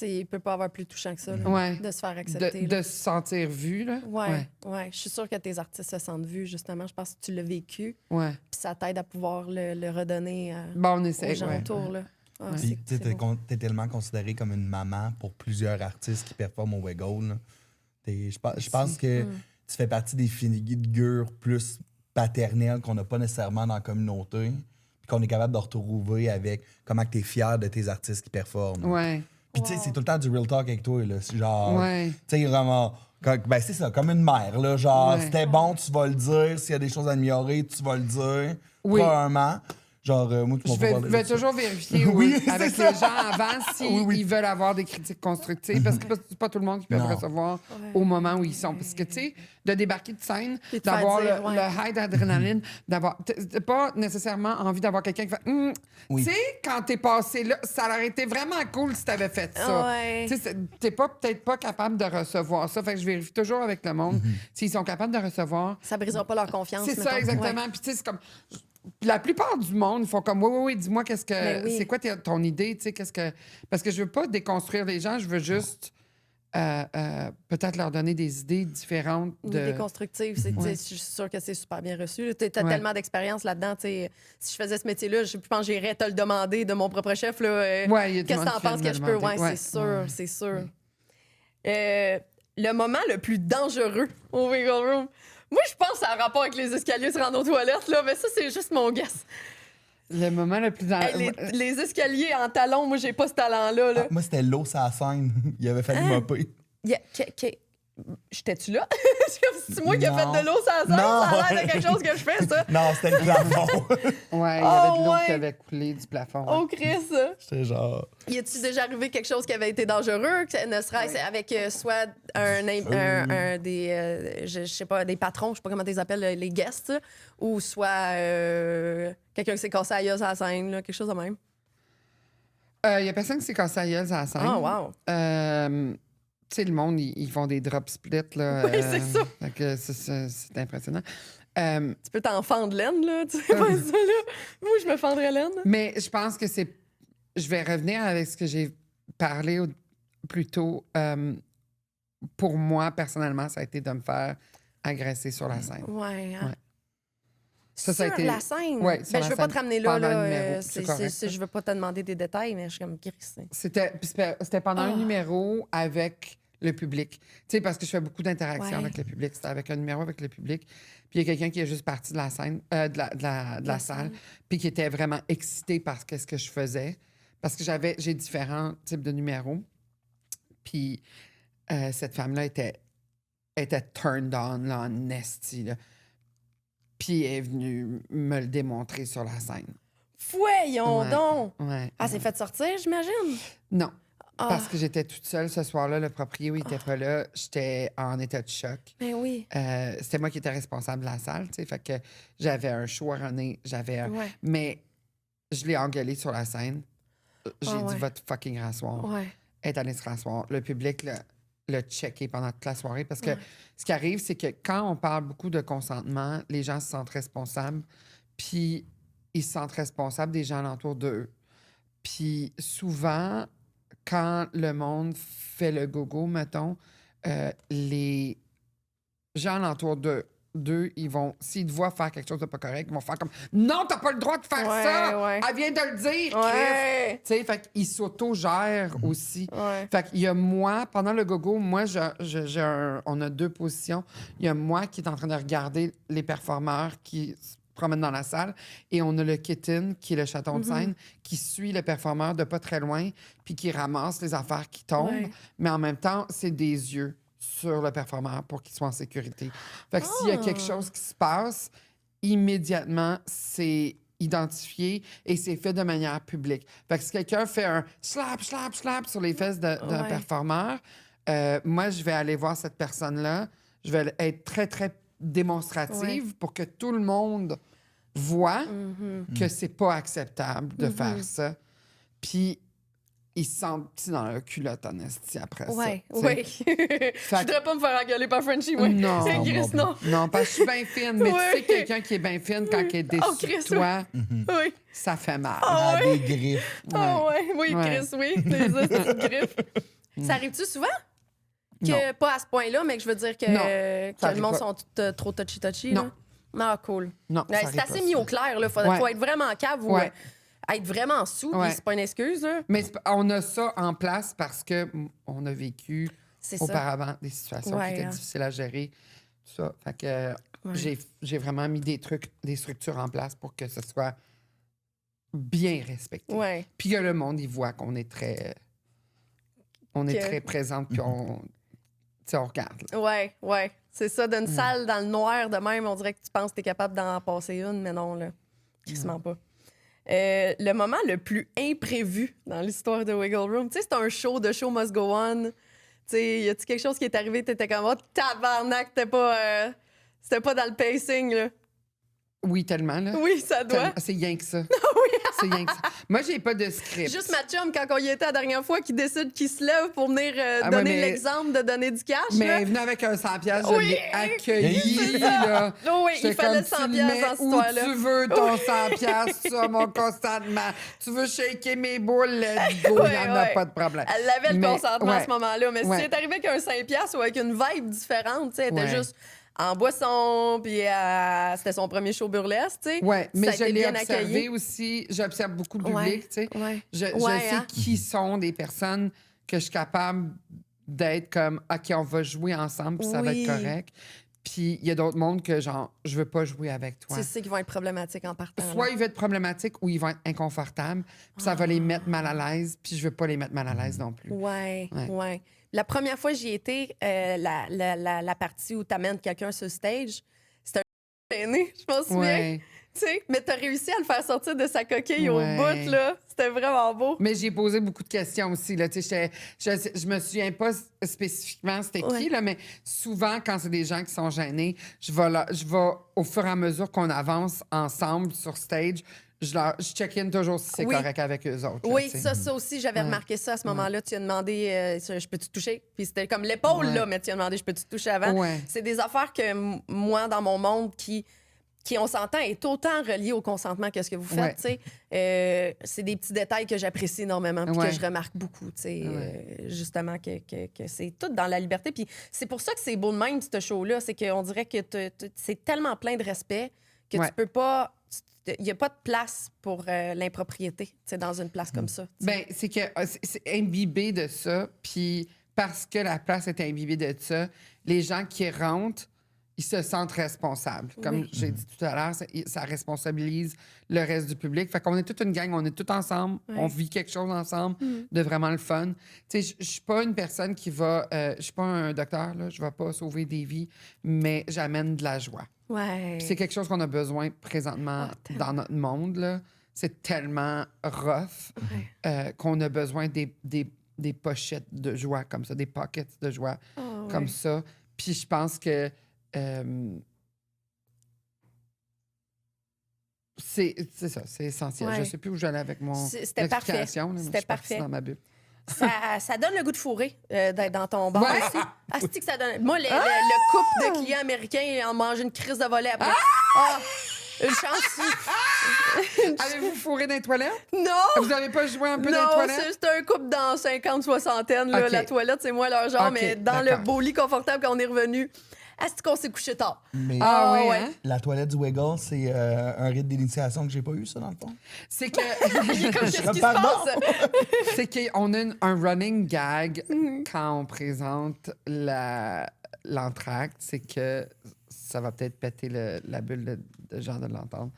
Il peut pas avoir plus touchant que ça, là, Ouais. de se faire accepter. De se sentir vu, là. Ouais. Je suis sûre que tes artistes se sentent vus, justement. Je pense que tu l'as vécu. Ouais. Puis ça t'aide à pouvoir le redonner Bon, on aux essaie, gens ouais. autour, là. Ah, Puis, c'est beau. t'es tellement considérée comme une maman pour plusieurs artistes qui performent au Wiggle. Là. Je pense que tu fais partie des figures plus paternelles qu'on n'a pas nécessairement dans la communauté, puis qu'on est capable de retrouver avec comment tu es fier de tes artistes qui performent. Ouais. Puis, tu sais, c'est tout le temps du real talk avec toi. Là. C'est genre, Ouais. tu sais, vraiment. Ben, c'est ça, comme une mère. Là, genre, Ouais. c'était bon, tu vas le dire. S'il y a des choses à améliorer, tu vas le dire. Oui. Probablement. Genre, moi, tu Je m'as pas vais, parlé vais de ça. toujours vérifier Oui, c'est avec ça. les gens avant s'ils ils veulent avoir des critiques constructives, parce que c'est pas tout le monde qui peut Non. recevoir au moment où ils sont. Parce que, tu sais, de débarquer de scène, Puis de faire d'avoir dire, le high d'adrénaline, d'avoir... T'as pas nécessairement envie d'avoir quelqu'un qui fait Oui. Tu sais, quand t'es passé là, ça aurait été vraiment cool si t'avais fait ça. Ouais. Tu sais, t'es peut-être pas capable de recevoir ça. Fait que je vérifie toujours avec le monde s'ils sont capables de recevoir. Ça brisera pas leur confiance. C'est ça, mettons. exactement. Ouais. Puis, tu sais, c'est comme. La plupart du monde, ils font comme oui, dis-moi qu'est-ce que. Ben oui. C'est quoi ton idée, tu sais, qu'est-ce que. Parce que je veux pas déconstruire les gens, je veux juste peut-être leur donner des idées différentes Une de. idée constructive, c'est, Ouais. je suis sûre que c'est super bien reçu. Tu as Ouais. tellement d'expérience là-dedans. Si je faisais ce métier-là, je pense que j'irais te le demander de mon propre chef. Là, Ouais, il y a du qu'est-ce que monde t'en qui vient penses de me que je peux? demander. Ouais, Ouais. c'est sûr, Ouais. c'est sûr. Le moment le plus dangereux au Wiggle Room. Moi, je pense que ça a rapport avec les escaliers se rendre aux toilettes, là, mais ça, c'est juste mon guess. Le moment le plus. Hey, les escaliers en talons, moi, j'ai pas ce talent-là. Là. Ah, moi, c'était l'eau sur la scène. Il avait fallu mopper. J'étais-tu là? C'est comme si c'est moi qui ai fait Non. de l'eau sur la scène. Non. Ça a l'air de quelque chose que je fais, ça. Non, c'était le plafond. Ouais, il y avait de l'eau ouais. qui avait coulé du plafond. ouais. Oh, Chris! J'étais genre. Y a-tu déjà arrivé quelque chose qui avait été dangereux, ne serait-ce avec soit je sais pas, des patrons, je sais pas comment tu les appelles, les guests, ou soit quelqu'un qui s'est cassé la gueule sur la scène, là, quelque chose de même? Il y a personne qui s'est cassé la gueule à la scène. Ah, wow! Tu sais, le monde, ils font des drop splits, là. Oui, c'est ça. Fait que c'est impressionnant. Tu peux t'en fendre laine, là, tu sais, pas ça, là. Moi, je me fendrais laine. Mais je pense que c'est... Je vais revenir avec ce que j'ai parlé plus tôt. Pour moi, personnellement, ça a été de me faire agresser sur la scène. Ouais, hein? Ouais. Ça a Sur été- la scène? Ouais, sur Ben, la je veux pas scène, te ramener là, pendant là. le numéro. C'est correct, Je veux pas te demander des détails, mais je suis comme crissée. C'était pendant un numéro avec le public. Tu sais, parce que je fais beaucoup d'interactions Ouais. avec le public. C'était avec un numéro avec le public. Puis il y a quelqu'un qui est juste parti de la scène, de la salle, puis qui était vraiment excité par ce que je faisais. Parce que j'ai différents types de numéros. Puis cette femme-là était turned on, là, en esti, là. Puis elle est venue me le démontrer sur la scène. Voyons Ouais. donc! Ouais. Ah, c'est fait sortir, j'imagine? Non. Ah, Parce que j'étais toute seule ce soir-là. Le propriétaire n'était pas là. J'étais en état de choc. ben oui. C'était moi qui étais responsable de la salle, tu sais. Fait que j'avais un show à runner. Ouais. Mais je l'ai engueulé sur la scène. J'ai Ah dit, ouais. va te fucking rasseoir. Ouais. Elle est allée se rasseoir. Le public l'a checké pendant toute la soirée. Parce que ce qui arrive, c'est que quand on parle beaucoup de consentement, les gens se sentent responsables. Puis ils se sentent responsables des gens alentour d'eux. Puis souvent, quand le monde fait le gogo, mettons, les gens alentour d'eux, ils vont, s'ils te voient faire quelque chose de pas correct, ils vont faire comme non, t'as pas le droit de faire Ouais, ça! ouais. Elle vient de le dire, Chris! Ouais. Tu sais, fait qu'ils s'auto-gèrent aussi. Ouais. Fait qu'il y a moi, pendant le gogo, moi, on a deux positions. Il y a moi qui est en train de regarder les performeurs qui se promènent dans la salle et on a le kitten, qui est le chaton de scène, qui suit le performeur de pas très loin puis qui ramasse les affaires qui tombent. Ouais. Mais en même temps, c'est des yeux sur le performeur pour qu'il soit en sécurité. Fait que s'il y a quelque chose qui se passe, immédiatement, c'est identifié et c'est fait de manière publique. Fait que si quelqu'un fait un slap, slap, slap sur les fesses d'un Ouais. performeur, moi, je vais aller voir cette personne-là. Je vais être très, très démonstrative pour que tout le monde voit que c'est pas acceptable de faire ça. Puis ils se sentent petits dans leur culotte en esti après Ouais, ça. tu sais. Je voudrais pas me faire engueuler par Frenchie, moi. Non. Chris, non. Non, parce que je suis bien fine, mais Ouais. tu sais, quelqu'un qui est bien fine, quand il est déçu Chris, de toi, Oui. ça fait mal. Ah, Ah, des griffes. Ah ouais, oui, Ouais. Chris, oui. Les petites griffes. Ça arrive-tu souvent? Que, Non. pas à ce point-là, mais que je veux dire que, Non, que ça le arrive monde pas. sont trop touchy-touchy. Non. Là? Ah, cool. Non, Ouais, ça c'est arrive assez pas, mis ça. au clair. Il faut Ouais. être vraiment cave ou Ouais. être vraiment sous. Ouais. Puis c'est pas une excuse. Là. Mais on a ça en place parce que on a vécu C'est ça. auparavant des situations Ouais, qui étaient hein. difficiles à gérer. Tout ça. Fait que j'ai vraiment mis des structures en place pour que ce soit bien respecté. Ouais. Puis que le monde, il voit qu'on est très... On est Que- très présente, puis on... Tu sais, on regarde. là. Ouais. C'est ça, Mm. d'une salle dans le noir de même, on dirait que tu penses que tu es capable d'en passer une, mais non, là. Crissement pas. Le moment le plus imprévu dans l'histoire de Wiggle Room, tu sais, c'est un show, The Show Must Go On. Tu sais, y a-tu quelque chose qui est arrivé, t'étais comme, oh, tabarnak, c'était pas dans le pacing, là. Oui, tellement, là. Oui, ça doit. Tellement- C'est rien que ça. C'est rien que ça. Moi, j'ai pas de script. Juste ma chum, quand on y était la dernière fois, qui décide qu'il se lève pour venir Ah, donner ouais, mais- l'exemple de donner du cash. Mais là. venez avec un 100 piastres, je Oui. l'ai accueilli, là. Oh oui, J'étais il fallait comme, le 100 tu le piastres mets dans cette où histoire-là. tu veux ton 100 piastres, ça, mon consentement. Tu veux shaker mes boules, let's go, il Ouais, n'y en a ouais. pas de problème. Elle avait le Mais- consentement à ouais. ce moment-là. Mais Ouais. si c'est arrivé avec un 5$ ou avec une vibe différente, tu sais, elle était Ouais. juste en boisson, puis c'était son premier show burlesque, tu sais. Oui, mais Ça a je été l'ai bien observé accueilli. aussi. J'observe beaucoup le Ouais, public, tu sais. ouais. Je Ouais, sais hein. qui sont des personnes que je suis capable d'être comme, OK, on va jouer ensemble, puis ça va Oui. être correct. Puis il y a d'autres mondes que, genre, je veux pas jouer avec toi. C'est ça qui vont être problématiques en partant. là. Soit ils vont être problématiques ou ils vont être inconfortables, puis ça va les mettre mal à l'aise, puis je veux pas les mettre mal à l'aise non plus. Ouais, Ouais. ouais. La première fois que j'y étais, la partie où tu amènes quelqu'un sur stage, c'était un gêné, je m'en souviens. Ouais. Tu sais, mais t'as réussi à le faire sortir de sa coquille au Ouais. bout, là. C'était vraiment beau. Mais j'ai posé beaucoup de questions aussi. Là. Tu sais, je me souviens pas spécifiquement c'était Ouais. qui, là, mais souvent, quand c'est des gens qui sont gênés, je vais au fur et à mesure qu'on avance ensemble sur stage, je check-in toujours si c'est Oui. correct avec eux autres. là, Oui, tu sais. ça aussi, j'avais Ouais. remarqué ça à ce moment-là. Tu as demandé, je peux-tu te toucher? Puis c'était comme l'épaule, Ouais. là, mais tu as demandé, je peux-tu te toucher avant? Ouais. C'est des affaires que moi, dans mon monde, qui on s'entend, est autant relié au consentement que ce que vous faites. Ouais. Tu sais. C'est des petits détails que j'apprécie énormément puis Ouais. que je remarque beaucoup. Tu sais, Ouais. justement, que c'est tout dans la liberté. Puis c'est pour ça que c'est beau de même, ce show-là. C'est qu'on dirait que c'est tellement plein de respect que Ouais. tu peux pas. Il n'y a pas de place pour l'impropriété, tu sais, dans une place comme ça. tu sais. Ben, c'est que c'est imbibé de ça, puis parce que la place est imbibée de ça, les gens qui rentrent, ils se sentent responsables. Comme Oui. j'ai dit tout à l'heure, ça responsabilise le reste du public. Fait qu'on est toute une gang, on est tous ensemble, Ouais. on vit quelque chose ensemble de vraiment le fun. Tu sais, je suis pas une personne qui va... je suis pas un docteur, là, je vais pas sauver des vies, mais j'amène de la joie. Ouais. Puis c'est quelque chose qu'on a besoin présentement Ah, tellement. dans notre monde. Là. C'est tellement rough qu'on a besoin des pochettes de joie comme ça, des pockets de joie Ah, ouais. comme ça. Puis je pense que c'est ça, c'est essentiel. Ouais. Je sais plus où j'allais avec mon C'était parfait. explication, là, mais je C'était suis partie parfait. dans ma bulle. Ça donne le goût de fourrer d'être dans ton bar Ouais. aussi. Ah, c'est que ça donne. Moi, le couple de clients américains en mange une crise de volet après. Ah! Une chance. Avez-vous fourré dans les toilettes? Non! Vous n'avez pas joué un peu dans les Non, toilettes? c'est un couple dans 50-60. Ok. La toilette, c'est moi leur genre, Ok, mais dans d'accord. le beau lit confortable quand on est revenu. C'est qu'on s'est couché tard. Mais Ah oui, ouais. hein? la toilette du Wiggle, c'est un rite d'initiation que j'ai pas eu, ça, dans le fond. C'est que... Qu'est-ce qui se Pardon? passe? C'est qu'on a un running gag Mm. quand on présente l'entracte, c'est que ça va peut-être péter la bulle de genre de l'entendre,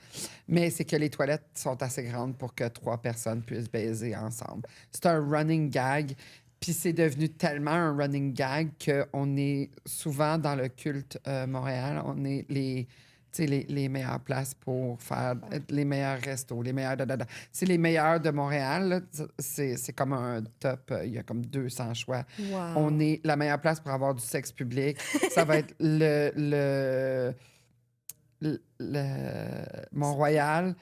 mais c'est que les toilettes sont assez grandes pour que 3 personnes puissent baiser ensemble. C'est un running gag, puis c'est devenu tellement un running gag qu'on est souvent dans le culte Montréal, on est les meilleures places pour faire les meilleurs restos, les meilleurs... C'est les meilleurs de Montréal. Là. C'est comme un top. Il y a comme 200 choix. Wow. On est la meilleure place pour avoir du sexe public. Ça va être le Mont-Royal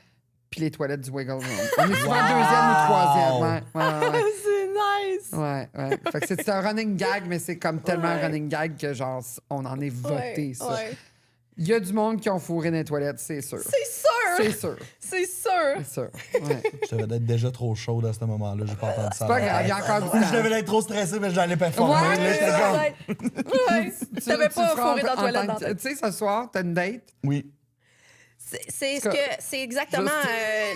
puis les toilettes du Wiggle Room. On est souvent Wow. deuxième ou troisième. Ouais. C'est Nice! Ouais. Fait que c'est un running gag, mais c'est comme tellement un running gag que, genre, on en est voté, ça. Ouais. Il y a du monde qui ont fourré dans les toilettes, c'est sûr. C'est sûr! C'est sûr. C'est sûr! C'est sûr. Ouais. Je devais être déjà trop chaude à ce moment-là. J'ai pas entendu ça. C'est pas grave, il y a encore du temps. Je devais être trop stressé, mais j'allais performer. Ouais, Là, j'étais comme... Ouais. T'avais pas feras fourré dans la en toilette tant dans que- Tu sais, ce soir, t'as une date. Oui. C'est exactement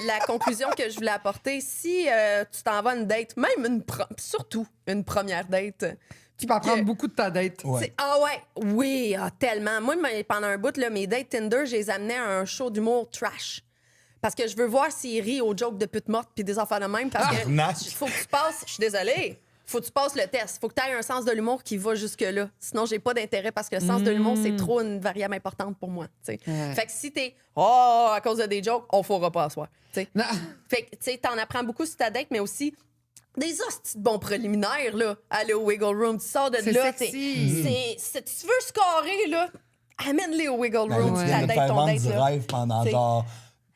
la conclusion que je voulais apporter. Si tu t'en vas à une date, même surtout une première date, Tu peux apprendre que- beaucoup de ta date. Ouais. ah ouais, oui, tellement. Moi, pendant un bout, là, mes dates Tinder, je les amenais à un show d'humour trash. Parce que je veux voir s'ils rient aux jokes de pute morte puis des affaires de même. Parce que Arnaque. faut que tu passes, je suis désolée, faut que tu passes le test. Faut que tu aies un sens de l'humour qui va jusque-là. Sinon, j'ai pas d'intérêt parce que le sens de l'humour, c'est trop une variable importante pour moi. Tu sais. Ouais. Fait que si t'es à cause de des jokes, on fera pas à soir. Tu sais. Non. Fait que tu sais, t'en apprends beaucoup sur ta date, mais aussi des hosties de bons préliminaires, là. Aller au Wiggle Room, tu sors de C'est là. sexy. Tu veux scorer, là, amène-les au Wiggle Room. Tu Tu viens de te date faire ton vendre date, du là. rêve pendant T'sais, genre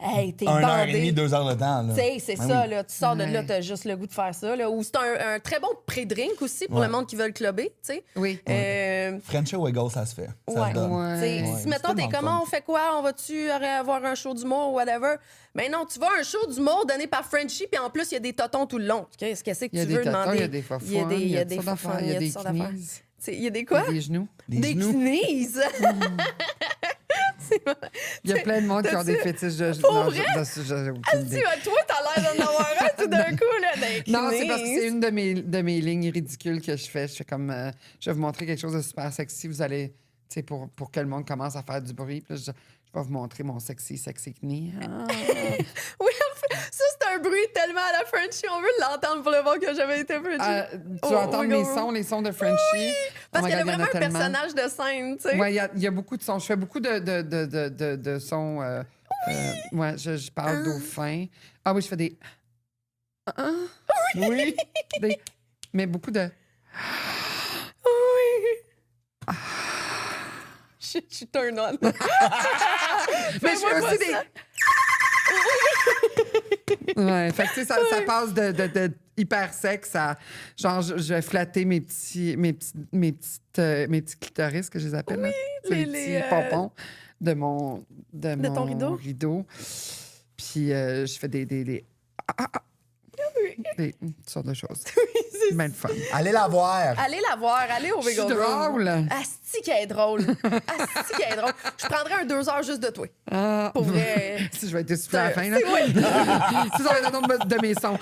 Hey, t'es 1 heure et demie, bandé. 2 heures de temps. Là. Tu sais, c'est Ben ça, oui. là. Tu sors de là, Ouais. t'as juste le goût de faire ça, là. Ou c'est un très bon pré-drink aussi pour Ouais. le monde qui veut le clubber, tu sais. Oui. French Wiggle, ça se fait. Ça Ouais. se donne. Ouais. T'sais, Ouais, si, c'est mettons, t'es tellement comment, fun. on fait quoi? On va-tu avoir un show d'humour ou whatever? Mais non, tu vas à un show d'humour donné par Frenchie, puis en plus, il y a des totons tout le long. Qu'est-ce que c'est que Il y a tu des veux tatons, demander? il y a des fafouins, il y a des toutes sortes fafouins, d'affaires, il y a des toutes sortes d'affaires. knees. Il y a des quoi? Des genoux. Des genoux. knees! Il y a plein de monde qui ont des T'as-tu- fétiches de Pour non, vrai? j'ai aucune idée. Toi, t'as l'air d'en avoir un tout d'un coup, là, des Non, c'est parce que knees. c'est une de mes lignes ridicules que je fais. Je fais comme, je vais vous montrer quelque chose de super sexy. Vous allez, tu sais, pour que le monde commence à faire du bruit. Puis là, je vais vous montrer mon sexy knee. Ah. Oui, en fait, ça, c'est un bruit tellement à la Frenchie. On veut l'entendre pour le monde qui a jamais été Frenchie. Tu vas entendre Wiggle mes Room. sons, les sons de Frenchie. Parce Oh my qu'elle a God, il y en vraiment un tellement. personnage de scène, tu sais. Ouais, il y a beaucoup de sons. Je fais beaucoup de sons. Ouais, je parle dauphin. Ah oui, je fais des. Oui. Mais beaucoup de. Oui. Je suis turn on. Mais je fais aussi des. Ouais, fait que tu sais, ça passe de hyper sexe à genre je vais flatter mes petits clitoris que je les appelle là. C'est les les, petits pompons de mon ton rideau. Puis je fais des toutes sortes de choses. C'est bien le fun. Allez la voir. Allez la voir, allez au Je suis Wiggle Room. drôle. Asti qu'elle est drôle. Asti qu'elle est drôle. Je prendrais un 2 heures juste de toi. Ah, Pour vrai. si je vais être essoufflée à la fin là. C'est- oui. Si ça va être le nombre de mes sons.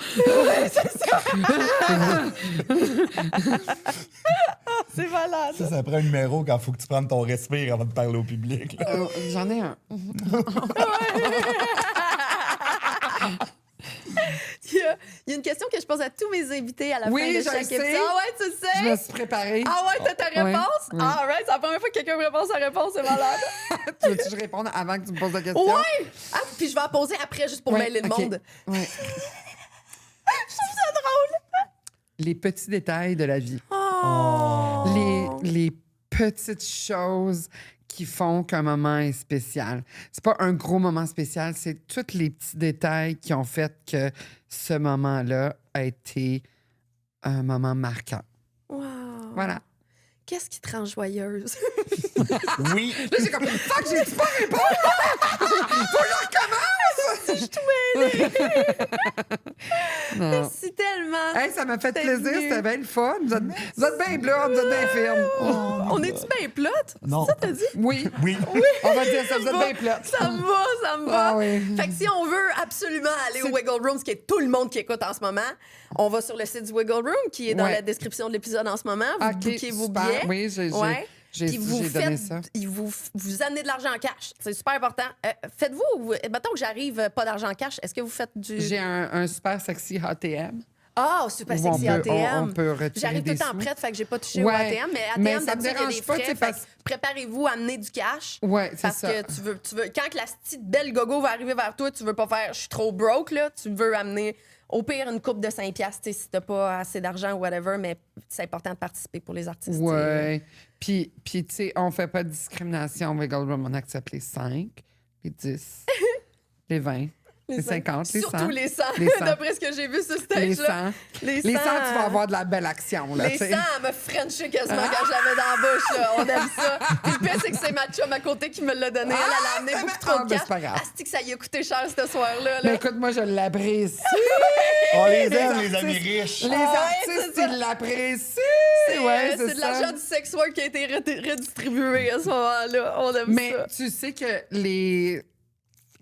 C'est malade. Ça prend un numéro quand il faut que tu prennes ton respire avant de parler au public. là. J'en ai un. Il y a une question que je pose à tous mes invités à la Oui, fin de je chaque le sais. épisode. Ah ouais, tu le sais? Je me suis préparée. Ah ouais, t'as ta Ouais, réponse? oui. Ah right, c'est la première fois que quelqu'un me répond sa réponse, c'est malade. Tu veux que je réponde avant que tu me poses la question? Ouais! Ah, puis je vais la poser après juste pour Ouais, mêler le ok. monde. Ouais. Je trouve ça drôle. Les petits détails de la vie. Oh! Les petites choses qui font qu'un moment est spécial. C'est pas un gros moment spécial, c'est tous les petits détails qui ont fait que ce moment-là a été un moment marquant. Wow. Voilà. Qu'est-ce qui te rend joyeuse? Oui. Là, j'ai comme, fuck, j'ai pas répondu! Faut que je recommence! Non. Merci tellement. Hey, ça m'a fait T'es plaisir, venu. c'était bien le fun. Vous êtes bien blonde, vous êtes bien firme. On est-tu bien plot? Non. C'est ça, t'as dit? Oui. Oui. On va dire ça, vous êtes bien plate. Ça me va, ça me va. Ah oui. Fait que si on veut absolument aller au Wiggle Room, ce qui est tout le monde qui écoute en ce moment, on va sur le site du Wiggle Room qui est dans Ouais. la description de l'épisode en ce moment. Vous OK, bouquez vos super. billets. Oui, Ouais. j'ai Puis vous donné faites, ça. vous amenez de l'argent en cash. C'est super important. Faites-vous, mettons que j'arrive pas d'argent en cash, est-ce que vous faites du. J'ai un super sexy ATM. Ah, super Où sexy ATM. on peut retirer J'arrive tout le des temps sous. prête, fait que j'ai pas touché Ouais. au ATM, mais ATM, Mais ça me d'habitude, il y a dérange des pas, frais. tu sais, Fait parce- que préparez-vous à amener du cash. Ouais, c'est Parce ça. que tu veux, quand la petite belle gogo va arriver vers toi, tu veux pas faire je suis trop broke, là. Tu veux amener au pire une coupe de 5$ si t'as pas assez d'argent ou whatever, mais c'est important de participer pour les artistes. Ouais. Puis tu sais, on fait pas de discrimination au Wiggle Room. On accepte les 5, les 10, les 20, Les 50, les 100. Surtout les 100, Les 100. d'après ce que j'ai vu sur ce Les stage-là. 100. Les 100, tu vas avoir de la belle action. Là, Les 100, elle me frenchait quasiment quand je l'avais dans la bouche. Là. On aime ça. Puis le pire, c'est que c'est ma chum à côté qui me l'a donné. Elle a amené beaucoup trop de ben, cash. c'est pas grave. Asti que ça y a coûté cher ce soir-là. Mais Là. écoute, moi, je l'apprécie. On les aime, artistes- les amis riches. Les artistes, c'est ça. ils l'apprécient. C'est Ouais, de l'argent du sex work qui a été redistribué à ce moment-là. On aime Mais ça. tu sais que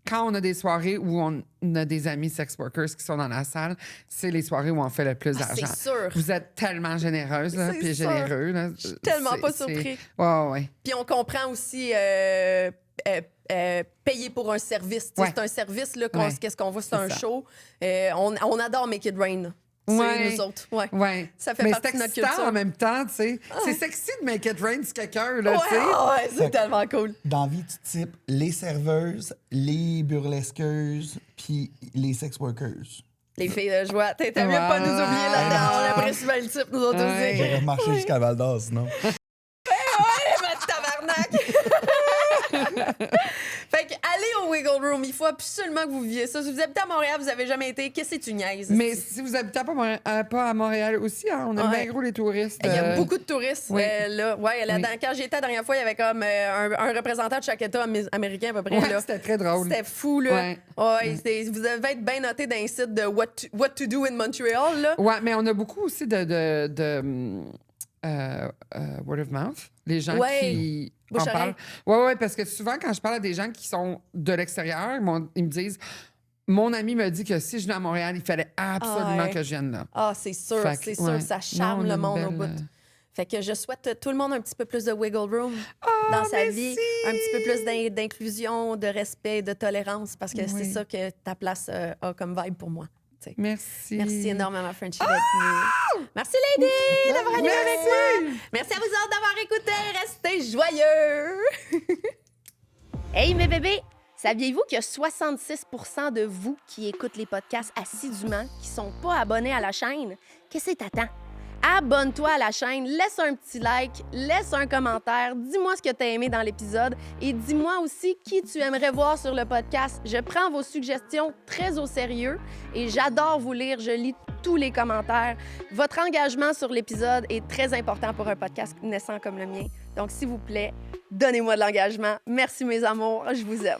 quand on a des soirées où on a des amis sex workers qui sont dans la salle, c'est les soirées où on fait le plus d'argent. C'est sûr. Vous êtes tellement généreuse, là, C'est puis sûr. généreux. Là. Je suis tellement pas surpris. Ouais. Puis on comprend aussi payer pour un service. Tu sais, Ouais. C'est un service, là, Ouais. qu'est-ce qu'on voit, c'est un ça. show. On adore Make It Rain. C'est Ouais. nous autres. Ouais. Ouais. Ça fait mais partie c'est de notre excitant culture. en même temps, tu sais. C'est sexy de make it rain sur quelqu'un, là, Ouais, tu sais. ouais, c'est tellement cool. Dans la vie, tu types les serveuses, les burlesqueuses, puis les sex workers. Les filles de joie. T'as mieux pas nous oublier là-dedans. On apprécie bien le type, nous autres Ouais. aussi. J'aurais marché jusqu'à Val d'Or, sinon. Ma tabarnak! Fait que allez au Wiggle Room, il faut absolument que vous viviez ça. Si vous habitez à Montréal, vous avez jamais été, qu'est-ce que tu niaises? Mais si vous habitez pas à Montréal aussi, hein, on aime Ouais. bien gros les touristes. Il y a beaucoup de touristes oui. là. Ouais, Oui. quand j'y étais la dernière fois, il y avait comme un représentant de chaque État américain à peu près. Ouais, là. c'était très drôle. C'était fou, là. Ouais. Vous devez être bien noté dans les sites de What to Do in Montreal, là. Ouais, mais on a beaucoup aussi de word of mouth. Les gens Ouais. qui Bouche en à parlent. Ouais, parce que souvent, quand je parle à des gens qui sont de l'extérieur, ils me disent mon ami me dit que si je viens à Montréal, il fallait absolument Ouais. que je vienne là. Ah, c'est sûr, Fait que, c'est sûr. ouais. Ça charme Non, on a le une monde au belle, bout. Fait que je souhaite tout le monde un petit peu plus de wiggle room dans sa merci! vie, un petit peu plus d'inclusion, de respect, de tolérance, parce que c'est Oui. ça que ta place a comme vibe pour moi. T'sais. Merci. Merci énormément, Frenchie, d'être venue. Merci, Lady, d'avoir animé avec moi. Merci à vous autres d'avoir écouté. Restez joyeux. Hey mes bébés! Saviez-vous qu'il y a 66 % de vous qui écoutent les podcasts assidûment, qui sont pas abonnés à la chaîne? Qu'est-ce que t'attends? Abonne-toi à la chaîne, laisse un petit like, laisse un commentaire, dis-moi ce que tu as aimé dans l'épisode et dis-moi aussi qui tu aimerais voir sur le podcast. Je prends vos suggestions très au sérieux et j'adore vous lire, je lis tous les commentaires. Votre engagement sur l'épisode est très important pour un podcast naissant comme le mien. Donc, s'il vous plaît, donnez-moi de l'engagement. Merci mes amours, je vous aime.